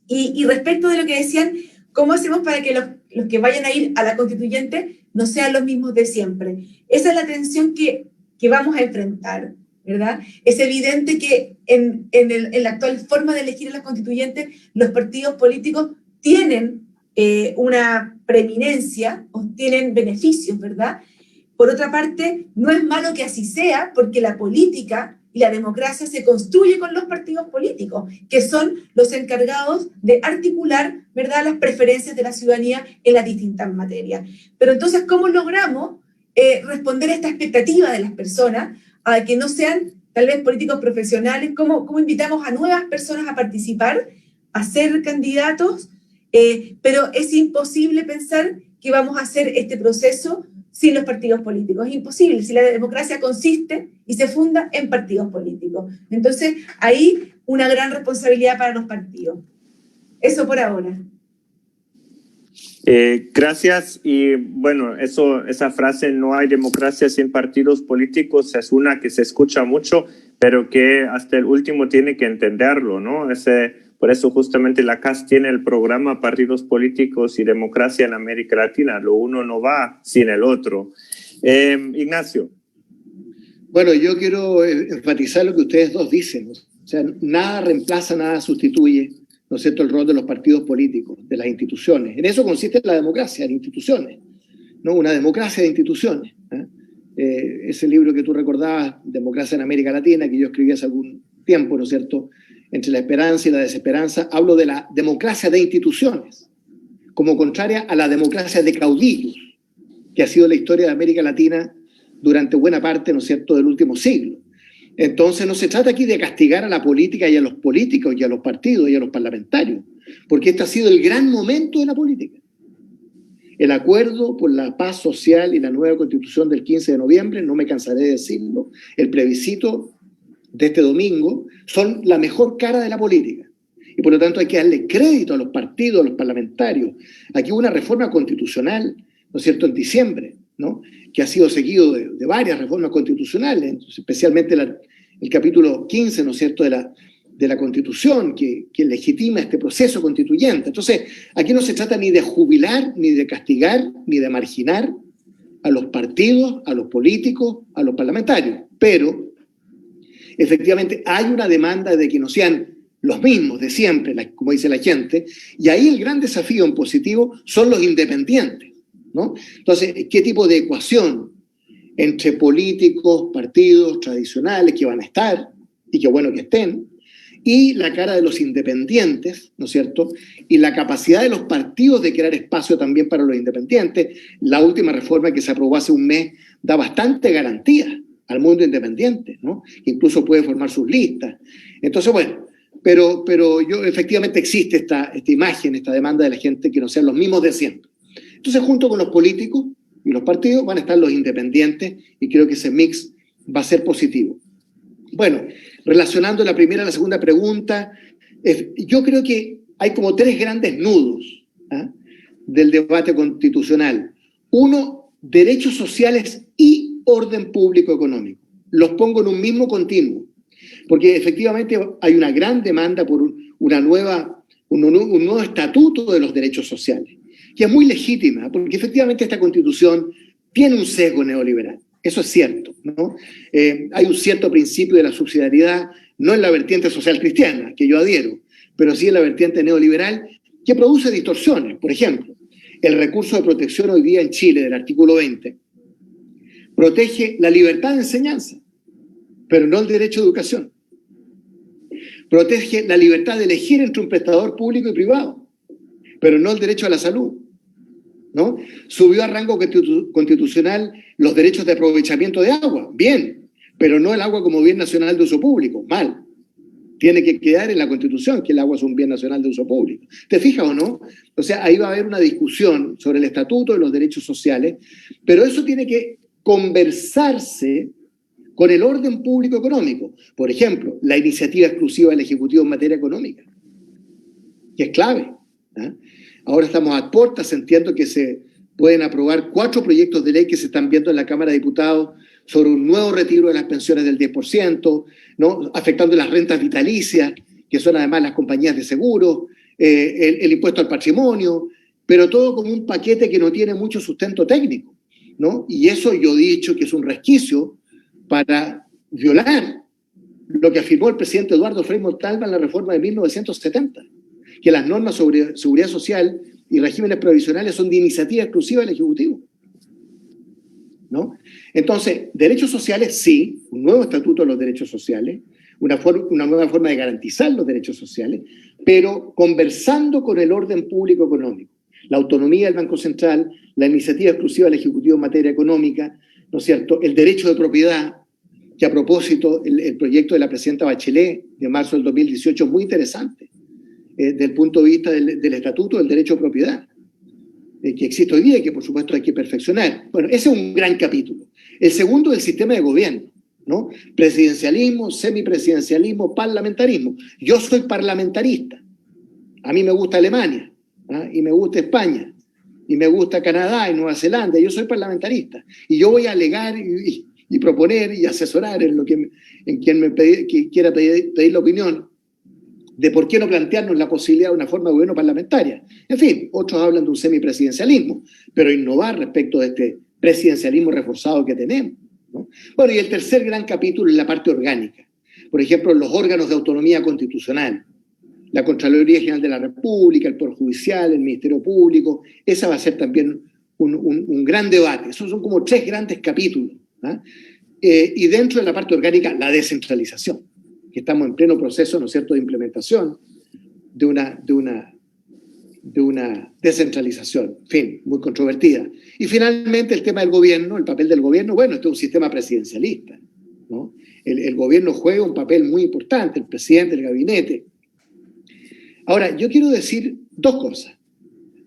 Y respecto de lo que decían, ¿cómo hacemos para que los que vayan a ir a la constituyente no sean los mismos de siempre? Esa es la tensión que vamos a enfrentar, ¿verdad? Es evidente que en la actual forma de elegir a las constituyentes, los partidos políticos tienen una preeminencia, o tienen beneficios, ¿verdad? Por otra parte, no es malo que así sea, porque la política y la democracia se construye con los partidos políticos, que son los encargados de articular, ¿verdad?, las preferencias de la ciudadanía en las distintas materias. Pero entonces, ¿cómo logramos responder a esta expectativa de las personas, a que no sean tal vez políticos profesionales? ¿Cómo invitamos a nuevas personas a participar, a ser candidatos? Pero es imposible pensar que vamos a hacer este proceso sin los partidos políticos. Es imposible, si la democracia consiste y se funda en partidos políticos. Entonces, ahí una gran responsabilidad para los partidos. Eso por ahora. Gracias. Y bueno, esa frase, no hay democracia sin partidos políticos, es una que se escucha mucho, pero que hasta el último tiene que entenderlo, ¿no? Por eso justamente la CAS tiene el programa Partidos Políticos y Democracia en América Latina. Lo uno no va sin el otro. Ignacio. Bueno, yo quiero enfatizar lo que ustedes dos dicen. O sea, nada reemplaza, nada sustituye, ¿no es cierto?, el rol de los partidos políticos, de las instituciones. En eso consiste la democracia, en instituciones, ¿no? Una democracia de instituciones. Ese libro que tú recordabas, Democracia en América Latina, que yo escribí hace algún tiempo, ¿no es cierto?, entre la esperanza y la desesperanza, hablo de la democracia de instituciones, como contraria a la democracia de caudillos, que ha sido la historia de América Latina durante buena parte, ¿no es cierto?, del último siglo. Entonces no se trata aquí de castigar a la política y a los políticos y a los partidos y a los parlamentarios, porque este ha sido el gran momento de la política. El acuerdo por la paz social y la nueva constitución del 15 de noviembre, no me cansaré de decirlo, el plebiscito de este domingo, son la mejor cara de la política. Y por lo tanto hay que darle crédito a los partidos, a los parlamentarios. Aquí hubo una reforma constitucional, ¿no es cierto?, en diciembre, ¿no?, que ha sido seguido de varias reformas constitucionales, especialmente el capítulo 15, ¿no es cierto?, de la Constitución, que legitima este proceso constituyente. Entonces, aquí no se trata ni de jubilar, ni de castigar, ni de marginar a los partidos, a los políticos, a los parlamentarios. Pero, efectivamente, hay una demanda de que no sean los mismos de siempre, como dice la gente, y ahí el gran desafío en positivo son los independientes, ¿no? Entonces, ¿qué tipo de ecuación entre políticos, partidos tradicionales que van a estar, y qué bueno que estén, y la cara de los independientes, ¿no es cierto?, y la capacidad de los partidos de crear espacio también para los independientes? La última reforma que se aprobó hace un mes da bastante garantía al mundo independiente, ¿no?, incluso puede formar sus listas. Entonces, bueno, pero efectivamente existe esta imagen, esta demanda de la gente que no sean los mismos de siempre. Entonces, junto con los políticos y los partidos van a estar los independientes, y creo que ese mix va a ser positivo. Bueno, relacionando la primera a la segunda pregunta, yo creo que hay como tres grandes nudos del debate constitucional. Uno, derechos sociales y orden público económico. Los pongo en un mismo continuo, porque efectivamente hay una gran demanda por un nuevo estatuto de los derechos sociales, que es muy legítima, porque efectivamente esta Constitución tiene un sesgo neoliberal. Eso es cierto, ¿no? Hay un cierto principio de la subsidiariedad, no en la vertiente social cristiana, que yo adhiero, pero sí en la vertiente neoliberal, que produce distorsiones. Por ejemplo, el recurso de protección hoy día en Chile, del artículo 20, protege la libertad de enseñanza, pero no el derecho a educación. Protege la libertad de elegir entre un prestador público y privado, pero no el derecho a la salud, ¿no? Subió a rango constitucional los derechos de aprovechamiento de agua, bien, pero no el agua como bien nacional de uso público, mal. Tiene que quedar en la Constitución que el agua es un bien nacional de uso público. ¿Te fijas o no? O sea, ahí va a haber una discusión sobre el estatuto de los derechos sociales, pero eso tiene que conversarse con el orden público económico. Por ejemplo, la iniciativa exclusiva del Ejecutivo en materia económica, que es clave, ¿eh? Ahora estamos a puertas, entiendo que se pueden aprobar 4 proyectos de ley que se están viendo en la Cámara de Diputados sobre un nuevo retiro de las pensiones del 10%, ¿no? Afectando las rentas vitalicias, que son además las compañías de seguros, el impuesto al patrimonio, pero todo como un paquete que no tiene mucho sustento técnico, ¿no? Y eso yo he dicho que es un resquicio para violar lo que afirmó el presidente Eduardo Frei Montalva en la reforma de 1970, que las normas sobre seguridad social y regímenes provisionales son de iniciativa exclusiva del Ejecutivo, ¿no? Entonces, derechos sociales, sí, un nuevo estatuto de los derechos sociales, una nueva forma de garantizar los derechos sociales, pero conversando con el orden público económico, la autonomía del Banco Central, la iniciativa exclusiva del Ejecutivo en materia económica, ¿no es cierto?, el derecho de propiedad, que a propósito el proyecto de la presidenta Bachelet de marzo del 2018 es muy interesante, desde el punto de vista del estatuto del derecho a propiedad, que existe hoy día y que por supuesto hay que perfeccionar. Bueno, ese es un gran capítulo. El segundo es el sistema de gobierno, ¿no? Presidencialismo, semipresidencialismo, parlamentarismo. Yo soy parlamentarista. A mí me gusta Alemania, ¿ah? Y me gusta España, y me gusta Canadá y Nueva Zelanda. Yo soy parlamentarista. Y yo voy a alegar y proponer y asesorar en quien me quiera pedir la opinión de por qué no plantearnos la posibilidad de una forma de gobierno parlamentaria. En fin, otros hablan de un semipresidencialismo, pero innovar respecto de este presidencialismo reforzado que tenemos, ¿no? Bueno, y el tercer gran capítulo es la parte orgánica. Por ejemplo, los órganos de autonomía constitucional, la Contraloría General de la República, el Poder Judicial, el Ministerio Público. Esa va a ser también un gran debate. Esos son como 3 grandes capítulos, ¿eh? Y dentro de la parte orgánica, la descentralización, que estamos en pleno proceso, ¿no es cierto?, de implementación de una descentralización, en fin, muy controvertida. Y finalmente el tema del gobierno, el papel del gobierno. Bueno, este es un sistema presidencialista, ¿no? El gobierno juega un papel muy importante, el presidente, el gabinete. Ahora, yo quiero decir 2 cosas.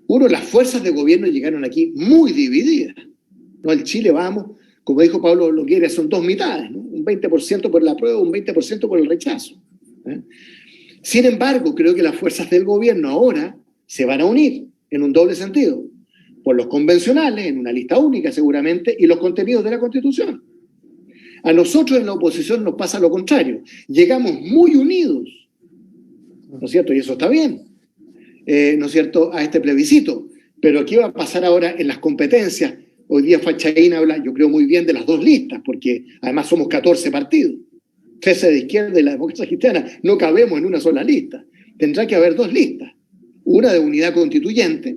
Uno, las fuerzas de gobierno llegaron aquí muy divididas, ¿no? El Chile, vamos, como dijo Pablo Loquera, son 2 mitades, ¿no? Un 20% por la apruebo, un 20% por el rechazo, ¿eh? Sin embargo, creo que las fuerzas del gobierno ahora se van a unir en un doble sentido, por los convencionales, en una lista única seguramente, y los contenidos de la Constitución. A nosotros en la oposición nos pasa lo contrario. Llegamos muy unidos, ¿no es cierto? Y eso está bien, ¿no es cierto?, a este plebiscito. Pero ¿qué va a pasar ahora en las competencias? Hoy día Fachaín habla, yo creo, muy bien de las 2 listas, porque además somos 14 partidos, 13 de izquierda y la democracia cristiana. No cabemos en una sola lista. Tendrá que haber 2 listas. Una de unidad constituyente,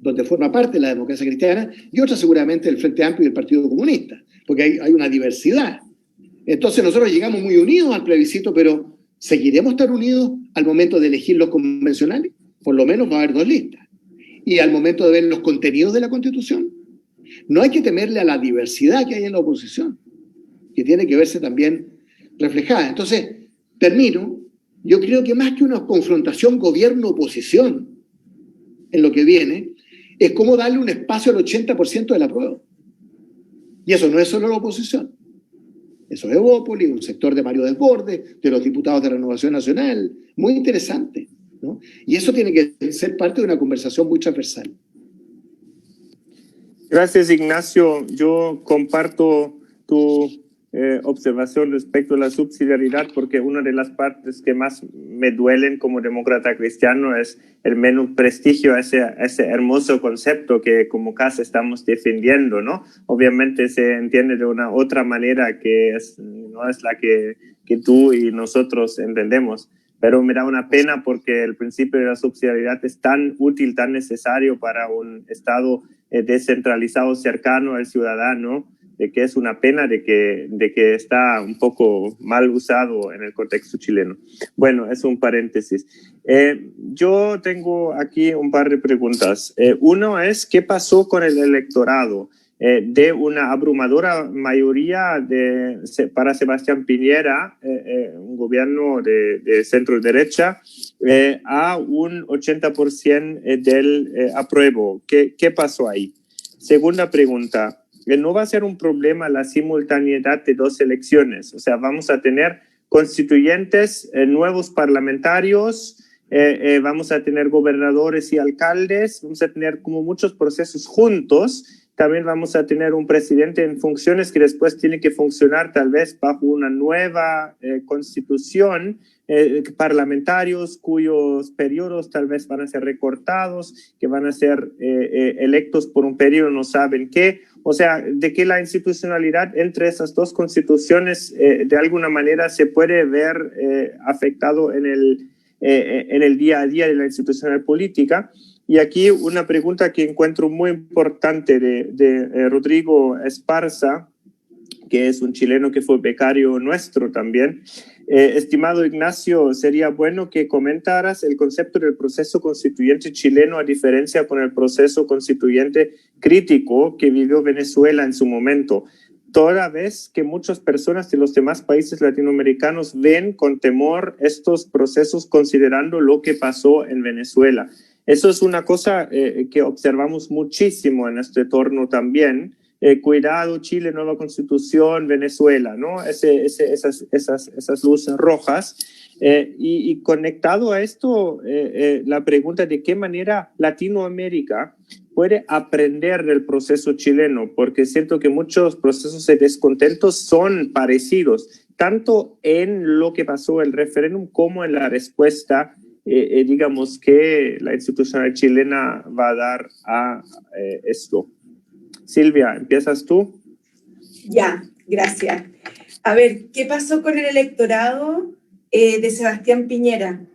donde forma parte la democracia cristiana, y otra seguramente del Frente Amplio y del Partido Comunista, porque hay una diversidad. Entonces nosotros llegamos muy unidos al plebiscito, pero ¿seguiremos tan unidos al momento de elegir los convencionales? Por lo menos va a haber 2 listas. Y al momento de ver los contenidos de la Constitución, no hay que temerle a la diversidad que hay en la oposición, que tiene que verse también reflejada. Entonces, termino. Yo creo que más que una confrontación gobierno-oposición en lo que viene, es cómo darle un espacio al 80% del apruebo. Y eso no es solo la oposición. Eso es Evópolis, un sector de Mario Desbordes, de los diputados de Renovación Nacional. Muy interesante, ¿no? Y eso tiene que ser parte de una conversación muy transversal. Gracias, Ignacio. Yo comparto tu observación respecto a la subsidiariedad, porque una de las partes que más me duelen como demócrata cristiano es el menos prestigio a ese hermoso concepto que como casa estamos defendiendo, ¿no? Obviamente se entiende de una otra manera que no es la que que tú y nosotros entendemos. Pero me da una pena porque el principio de la subsidiariedad es tan útil, tan necesario para un Estado descentralizado, cercano al ciudadano, de que es una pena de que está un poco mal usado en el contexto chileno. Bueno, es un paréntesis. Yo tengo aquí un par de preguntas. Uno es, ¿qué pasó con el electorado? De una abrumadora mayoría para Sebastián Piñera, un gobierno de centro-derecha, a un 80% del apruebo. ¿Qué pasó ahí? Segunda pregunta, ¿no va a ser un problema la simultaneidad de dos elecciones? O sea, vamos a tener constituyentes, nuevos parlamentarios, vamos a tener gobernadores y alcaldes, vamos a tener como muchos procesos juntos. También vamos a tener un presidente en funciones que después tiene que funcionar tal vez bajo una nueva constitución, parlamentarios cuyos periodos tal vez van a ser recortados, que van a ser electos por un periodo no saben qué. O sea, de que la institucionalidad entre esas dos constituciones de alguna manera se puede ver afectado en el día a día de la institucional política. Y aquí una pregunta que encuentro muy importante de Rodrigo Esparza, que es un chileno que fue becario nuestro también. Estimado Ignacio, sería bueno que comentaras el concepto del proceso constituyente chileno a diferencia con el proceso constituyente crítico que vivió Venezuela en su momento. Toda vez que muchas personas de los demás países latinoamericanos ven con temor estos procesos considerando lo que pasó en Venezuela. Eso es una cosa que observamos muchísimo en este entorno también. Cuidado, Chile, nueva constitución, Venezuela, ¿no? Esas luces rojas. Y conectado a esto, la pregunta de qué manera Latinoamérica puede aprender del proceso chileno, porque siento que muchos procesos de descontento son parecidos, tanto en lo que pasó el referéndum como en la respuesta digamos, que la institucional chilena va a dar a esto. Silvia, ¿empiezas tú? Ya, gracias. A ver, ¿qué pasó con el electorado de Sebastián Piñera?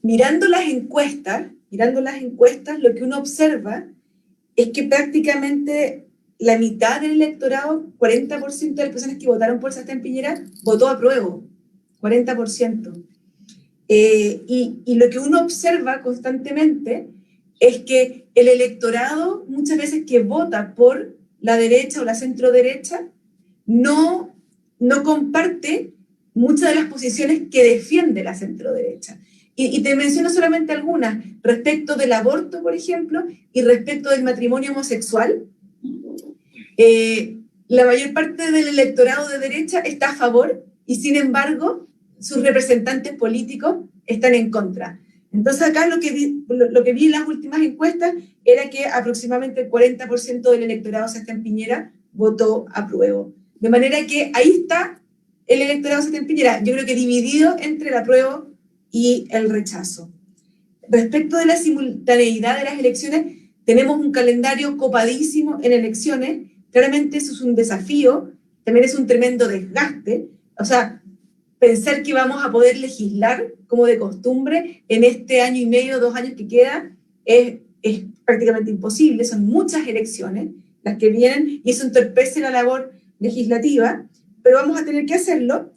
Mirando las encuestas, lo que uno observa es que prácticamente la mitad del electorado, 40% de las personas que votaron por Sebastián Piñera, votó apruebo, 40%. Y lo que uno observa constantemente es que el electorado, muchas veces que vota por la derecha o la centro-derecha, no comparte muchas de las posiciones que defiende la centro-derecha. Y te menciono solamente algunas, respecto del aborto, por ejemplo, y respecto del matrimonio homosexual. La mayor parte del electorado de derecha está a favor y, sin embargo, sus representantes políticos están en contra. Entonces acá lo que vi en las últimas encuestas era que aproximadamente el 40% del electorado Sebastián Piñera votó apruebo. De manera que ahí está el electorado Sebastián Piñera, yo creo que dividido entre el apruebo y el rechazo. Respecto de la simultaneidad de las elecciones, tenemos un calendario copadísimo en elecciones. Claramente eso es un desafío, también es un tremendo desgaste. O sea, pensar que vamos a poder legislar como de costumbre en este año y medio, 2 años que queda, es prácticamente imposible. Son muchas elecciones las que vienen y eso entorpece la labor legislativa, pero vamos a tener que hacerlo.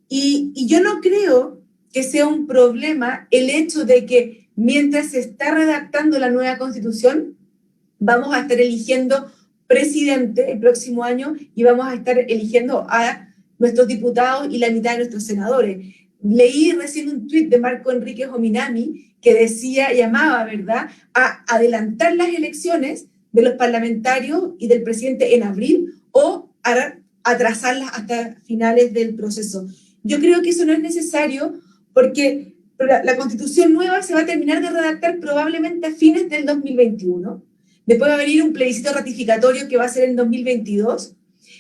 Y yo no creo que sea un problema el hecho de que mientras se está redactando la nueva Constitución, vamos a estar eligiendo presidente el próximo año y vamos a estar eligiendo a nuestros diputados y la mitad de nuestros senadores. Leí recién un tuit de Marco Enrique Jominami que decía, llamaba, ¿verdad?, a adelantar las elecciones de los parlamentarios y del presidente en abril o a atrasarlas hasta finales del proceso. Yo creo que eso no es necesario porque la Constitución nueva se va a terminar de redactar probablemente a fines del 2021. Después va a venir un plebiscito ratificatorio que va a ser en 2022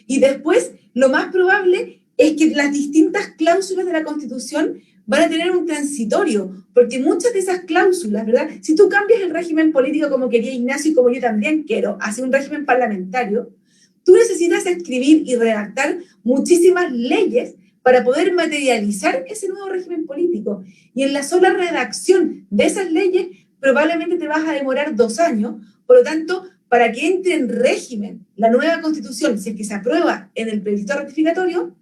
y después lo más probable es que las distintas cláusulas de la Constitución van a tener un transitorio, porque muchas de esas cláusulas, ¿verdad? Si tú cambias el régimen político como quería Ignacio y como yo también quiero, hacia un régimen parlamentario, tú necesitas escribir y redactar muchísimas leyes para poder materializar ese nuevo régimen político. Y en la sola redacción de esas leyes probablemente te vas a demorar 2 años. Por lo tanto, para que entre en régimen la nueva constitución, si es que se aprueba en el plebiscito ratificatorio,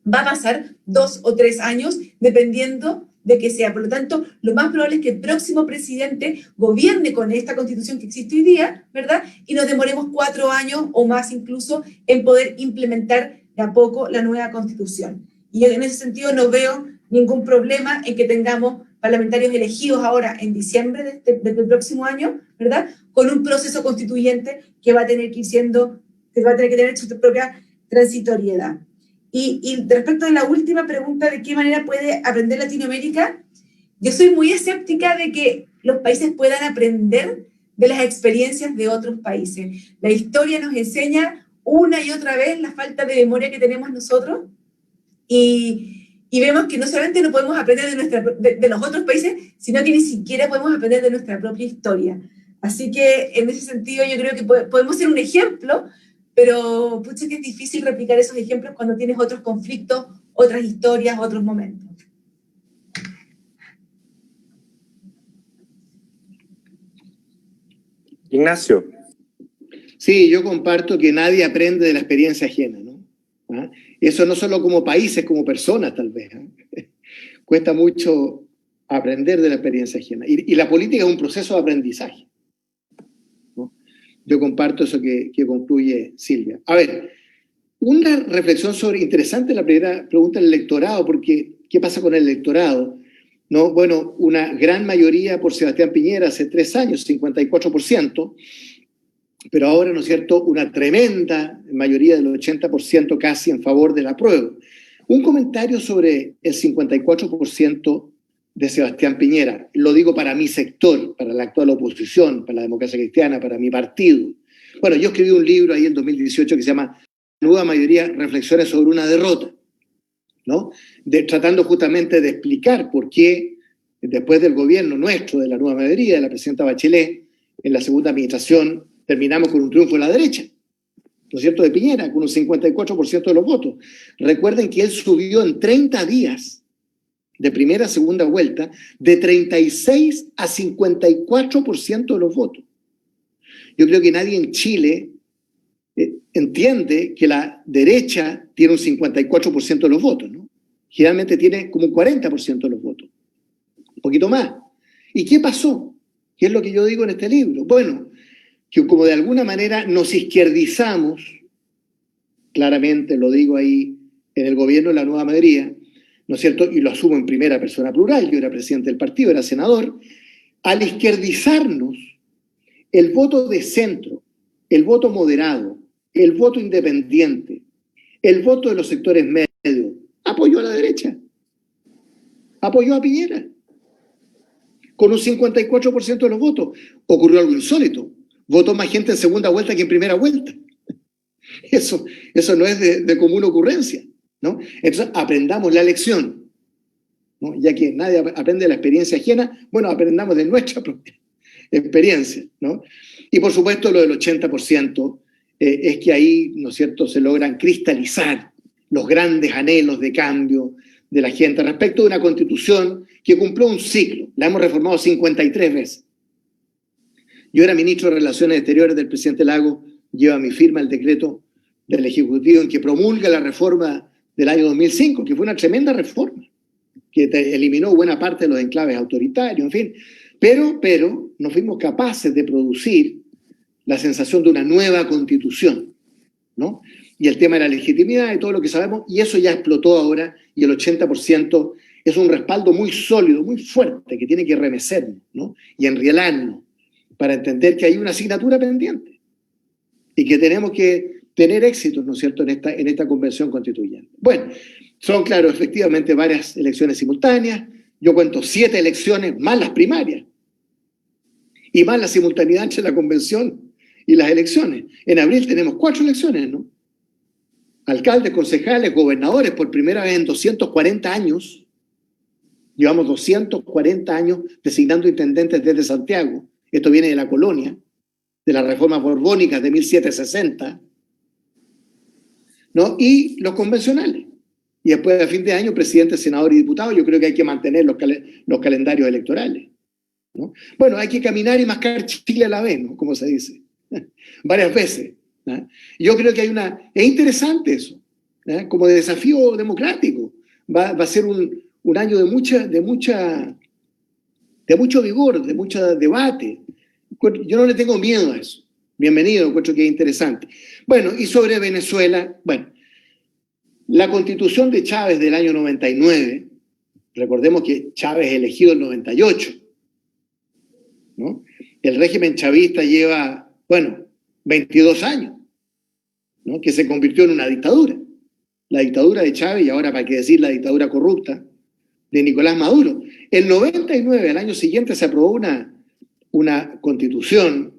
va a pasar 2 o 3 años, dependiendo de que sea. Por lo tanto, lo más probable es que el próximo presidente gobierne con esta constitución que existe hoy día, ¿verdad? Y nos demoremos 4 años o más incluso en poder implementar de a poco la nueva constitución. Y en ese sentido no veo ningún problema en que tengamos parlamentarios elegidos ahora en diciembre del próximo año, ¿verdad? Con un proceso constituyente que va a tener que ir siendo, que va a tener que tener su propia transitoriedad. Y respecto a la última pregunta de qué manera puede aprender Latinoamérica, yo soy muy escéptica de que los países puedan aprender de las experiencias de otros países. La historia nos enseña una y otra vez la falta de memoria que tenemos nosotros y vemos que no solamente no podemos aprender de los otros países, sino que ni siquiera podemos aprender de nuestra propia historia. Así que en ese sentido yo creo que podemos ser un ejemplo, pero pucha que es difícil replicar esos ejemplos cuando tienes otros conflictos, otras historias, otros momentos. Ignacio. Sí, yo comparto que nadie aprende de la experiencia ajena, ¿no? ¿Ah? Eso no solo como países, como personas tal vez. ¿Eh? Cuesta mucho aprender de la experiencia ajena. Y la política es un proceso de aprendizaje, ¿no? Yo comparto eso que concluye Silvia. A ver, una reflexión interesante la primera pregunta del electorado, porque ¿qué pasa con el electorado? ¿No? Bueno, una gran mayoría por Sebastián Piñera hace 3 años, 54%, pero ahora, ¿no es cierto?, una tremenda mayoría del 80% casi en favor del apruebo. Un comentario sobre el 54% de Sebastián Piñera. Lo digo para mi sector, para la actual oposición, para la democracia cristiana, para mi partido. Bueno, yo escribí un libro ahí en 2018 que se llama Nueva Mayoría, Reflexiones sobre una derrota, ¿no? Tratando justamente de explicar por qué después del gobierno nuestro, de la nueva mayoría, de la presidenta Bachelet, en la segunda administración, terminamos con un triunfo de la derecha, ¿no es cierto?, de Piñera, con un 54% de los votos. Recuerden que él subió en 30 días, de primera a segunda vuelta, de 36 a 54% de los votos. Yo creo que nadie en Chile entiende que la derecha tiene un 54% de los votos, ¿no? Generalmente tiene como un 40% de los votos, un poquito más. ¿Y qué pasó? ¿Qué es lo que yo digo en este libro? Bueno, que como de alguna manera nos izquierdizamos, claramente lo digo ahí, en el gobierno de la nueva mayoría, ¿no es cierto? Y lo asumo en primera persona plural, yo era presidente del partido, era senador. Al izquierdizarnos, el voto de centro, el voto moderado, el voto independiente, el voto de los sectores medios, apoyó a la derecha, apoyó a Piñera, con un 54% de los votos. Ocurrió algo insólito, votó más gente en segunda vuelta que en primera vuelta. Eso no es de común ocurrencia, ¿no? Entonces, aprendamos la lección, ¿no? Ya que nadie aprende de la experiencia ajena, bueno, aprendamos de nuestra propia experiencia, ¿no? Y por supuesto lo del 80% es que ahí, ¿no es cierto?, se logran cristalizar los grandes anhelos de cambio de la gente respecto de una constitución que cumplió un ciclo. La hemos reformado 53 veces. Yo era ministro de Relaciones Exteriores del presidente Lagos, lleva mi firma el decreto del Ejecutivo en que promulga la reforma del año 2005, que fue una tremenda reforma, que eliminó buena parte de los enclaves autoritarios, en fin. Pero no fuimos capaces de producir la sensación de una nueva constitución, ¿no? Y el tema de la legitimidad y todo lo que sabemos, y eso ya explotó ahora, y el 80% es un respaldo muy sólido, muy fuerte, que tiene que remecernos, ¿no? Y enrielarnos, para entender que hay una asignatura pendiente, y que tenemos que tener éxitos, ¿no es cierto?, en esta convención constituyente. Bueno, son, claro, efectivamente varias elecciones simultáneas. Yo cuento 7 elecciones, más las primarias, y más la simultaneidad entre la convención y las elecciones. En abril tenemos 4 elecciones, ¿no? Alcaldes, concejales, gobernadores, por primera vez en 240 años. Llevamos 240 años designando intendentes desde Santiago. Esto viene de la colonia, de las reformas borbónicas de 1760, ¿no? Y los convencionales. y después a fin de año presidente, senador y diputado. Yo creo que hay que mantener los calendarios electorales, ¿no? Bueno, hay que caminar y mascar Chile a la vez, ¿no? Como se dice, varias veces, ¿no? Yo creo que es interesante eso, ¿no? Como desafío democrático. Va a ser un año de mucho vigor, de mucho debate. Yo no le tengo miedo a eso. Bienvenido, encuentro que es interesante. Bueno, y sobre Venezuela, bueno, la Constitución de Chávez del año 99, recordemos que Chávez elegido el 98, ¿no? El régimen chavista lleva, 22 años, ¿no? Que se convirtió en una dictadura. La dictadura de Chávez, y ahora para qué decir la dictadura corrupta de Nicolás Maduro. El 99, al año siguiente, se aprobó una constitución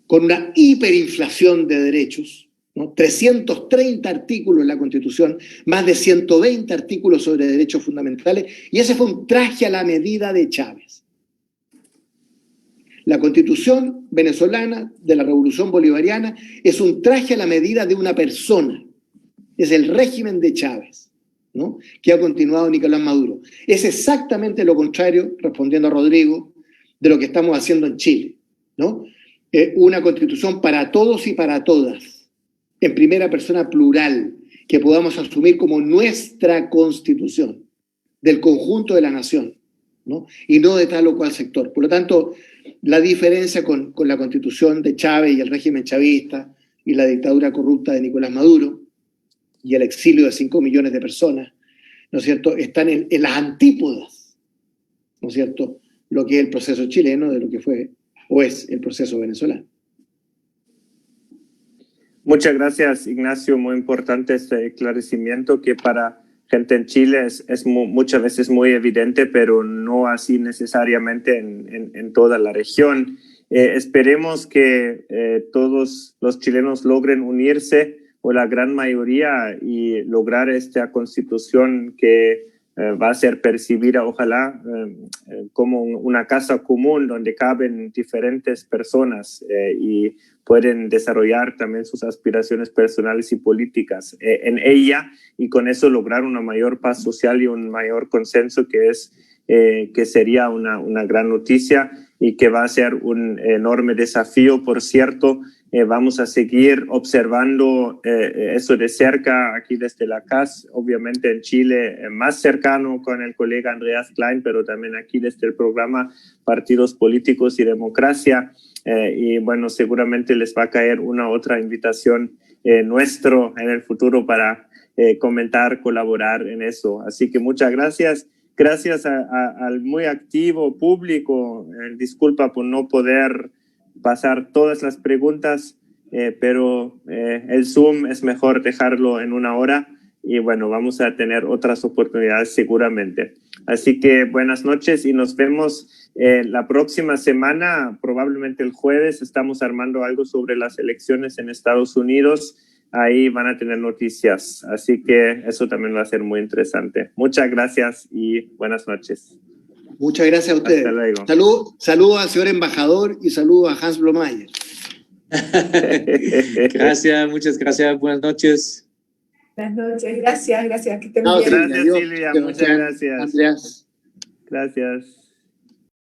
con una hiperinflación de derechos, ¿no? 330 artículos en la Constitución, más de 120 artículos sobre derechos fundamentales, y ese fue un traje a la medida de Chávez. La Constitución venezolana de la Revolución Bolivariana es un traje a la medida de una persona. Es el régimen de Chávez, ¿no? Que ha continuado Nicolás Maduro. Es exactamente lo contrario, respondiendo a Rodrigo, de lo que estamos haciendo en Chile, ¿no? Una constitución para todos y para todas, en primera persona plural, que podamos asumir como nuestra constitución, del conjunto de la nación, ¿no? Y no de tal o cual sector. Por lo tanto, la diferencia con la constitución de Chávez y el régimen chavista y la dictadura corrupta de Nicolás Maduro y el exilio de 5 millones de personas, ¿no es cierto?, están en las antípodas, ¿no es cierto?, lo que es el proceso chileno de lo que fue o es el proceso venezolano. Muchas gracias, Ignacio. Muy importante este esclarecimiento que para gente en Chile es muchas veces muy evidente, pero no así necesariamente en toda la región. Esperemos que todos los chilenos logren unirse, o la gran mayoría, y lograr esta constitución que va a ser percibida, ojalá, como una casa común donde caben diferentes personas y pueden desarrollar también sus aspiraciones personales y políticas en ella, y con eso lograr una mayor paz social y un mayor consenso, que sería una gran noticia y que va a ser un enorme desafío. Por cierto, vamos a seguir observando eso de cerca aquí desde la CAS, obviamente en Chile, más cercano con el colega Andreas Klein, pero también aquí desde el programa Partidos Políticos y Democracia. Y bueno, seguramente les va a caer una otra invitación nuestro en el futuro para comentar, colaborar en eso. Así que muchas gracias. Gracias al muy activo público. Disculpa por no poder pasar todas las preguntas, pero el Zoom es mejor dejarlo en 1 hora, y bueno, vamos a tener otras oportunidades seguramente. Así que buenas noches y nos vemos la próxima semana, probablemente el jueves. Estamos armando algo sobre las elecciones en Estados Unidos. Ahí van a tener noticias, así que eso también va a ser muy interesante. Muchas gracias y buenas noches. Muchas gracias a ustedes. Hasta luego. Saludos al señor embajador y saludos a Hans Blomayer. Gracias, muchas gracias. Buenas noches. Buenas noches, gracias, que estén No, bien. Gracias, Silvia, muchas gracias. Andreas. Gracias.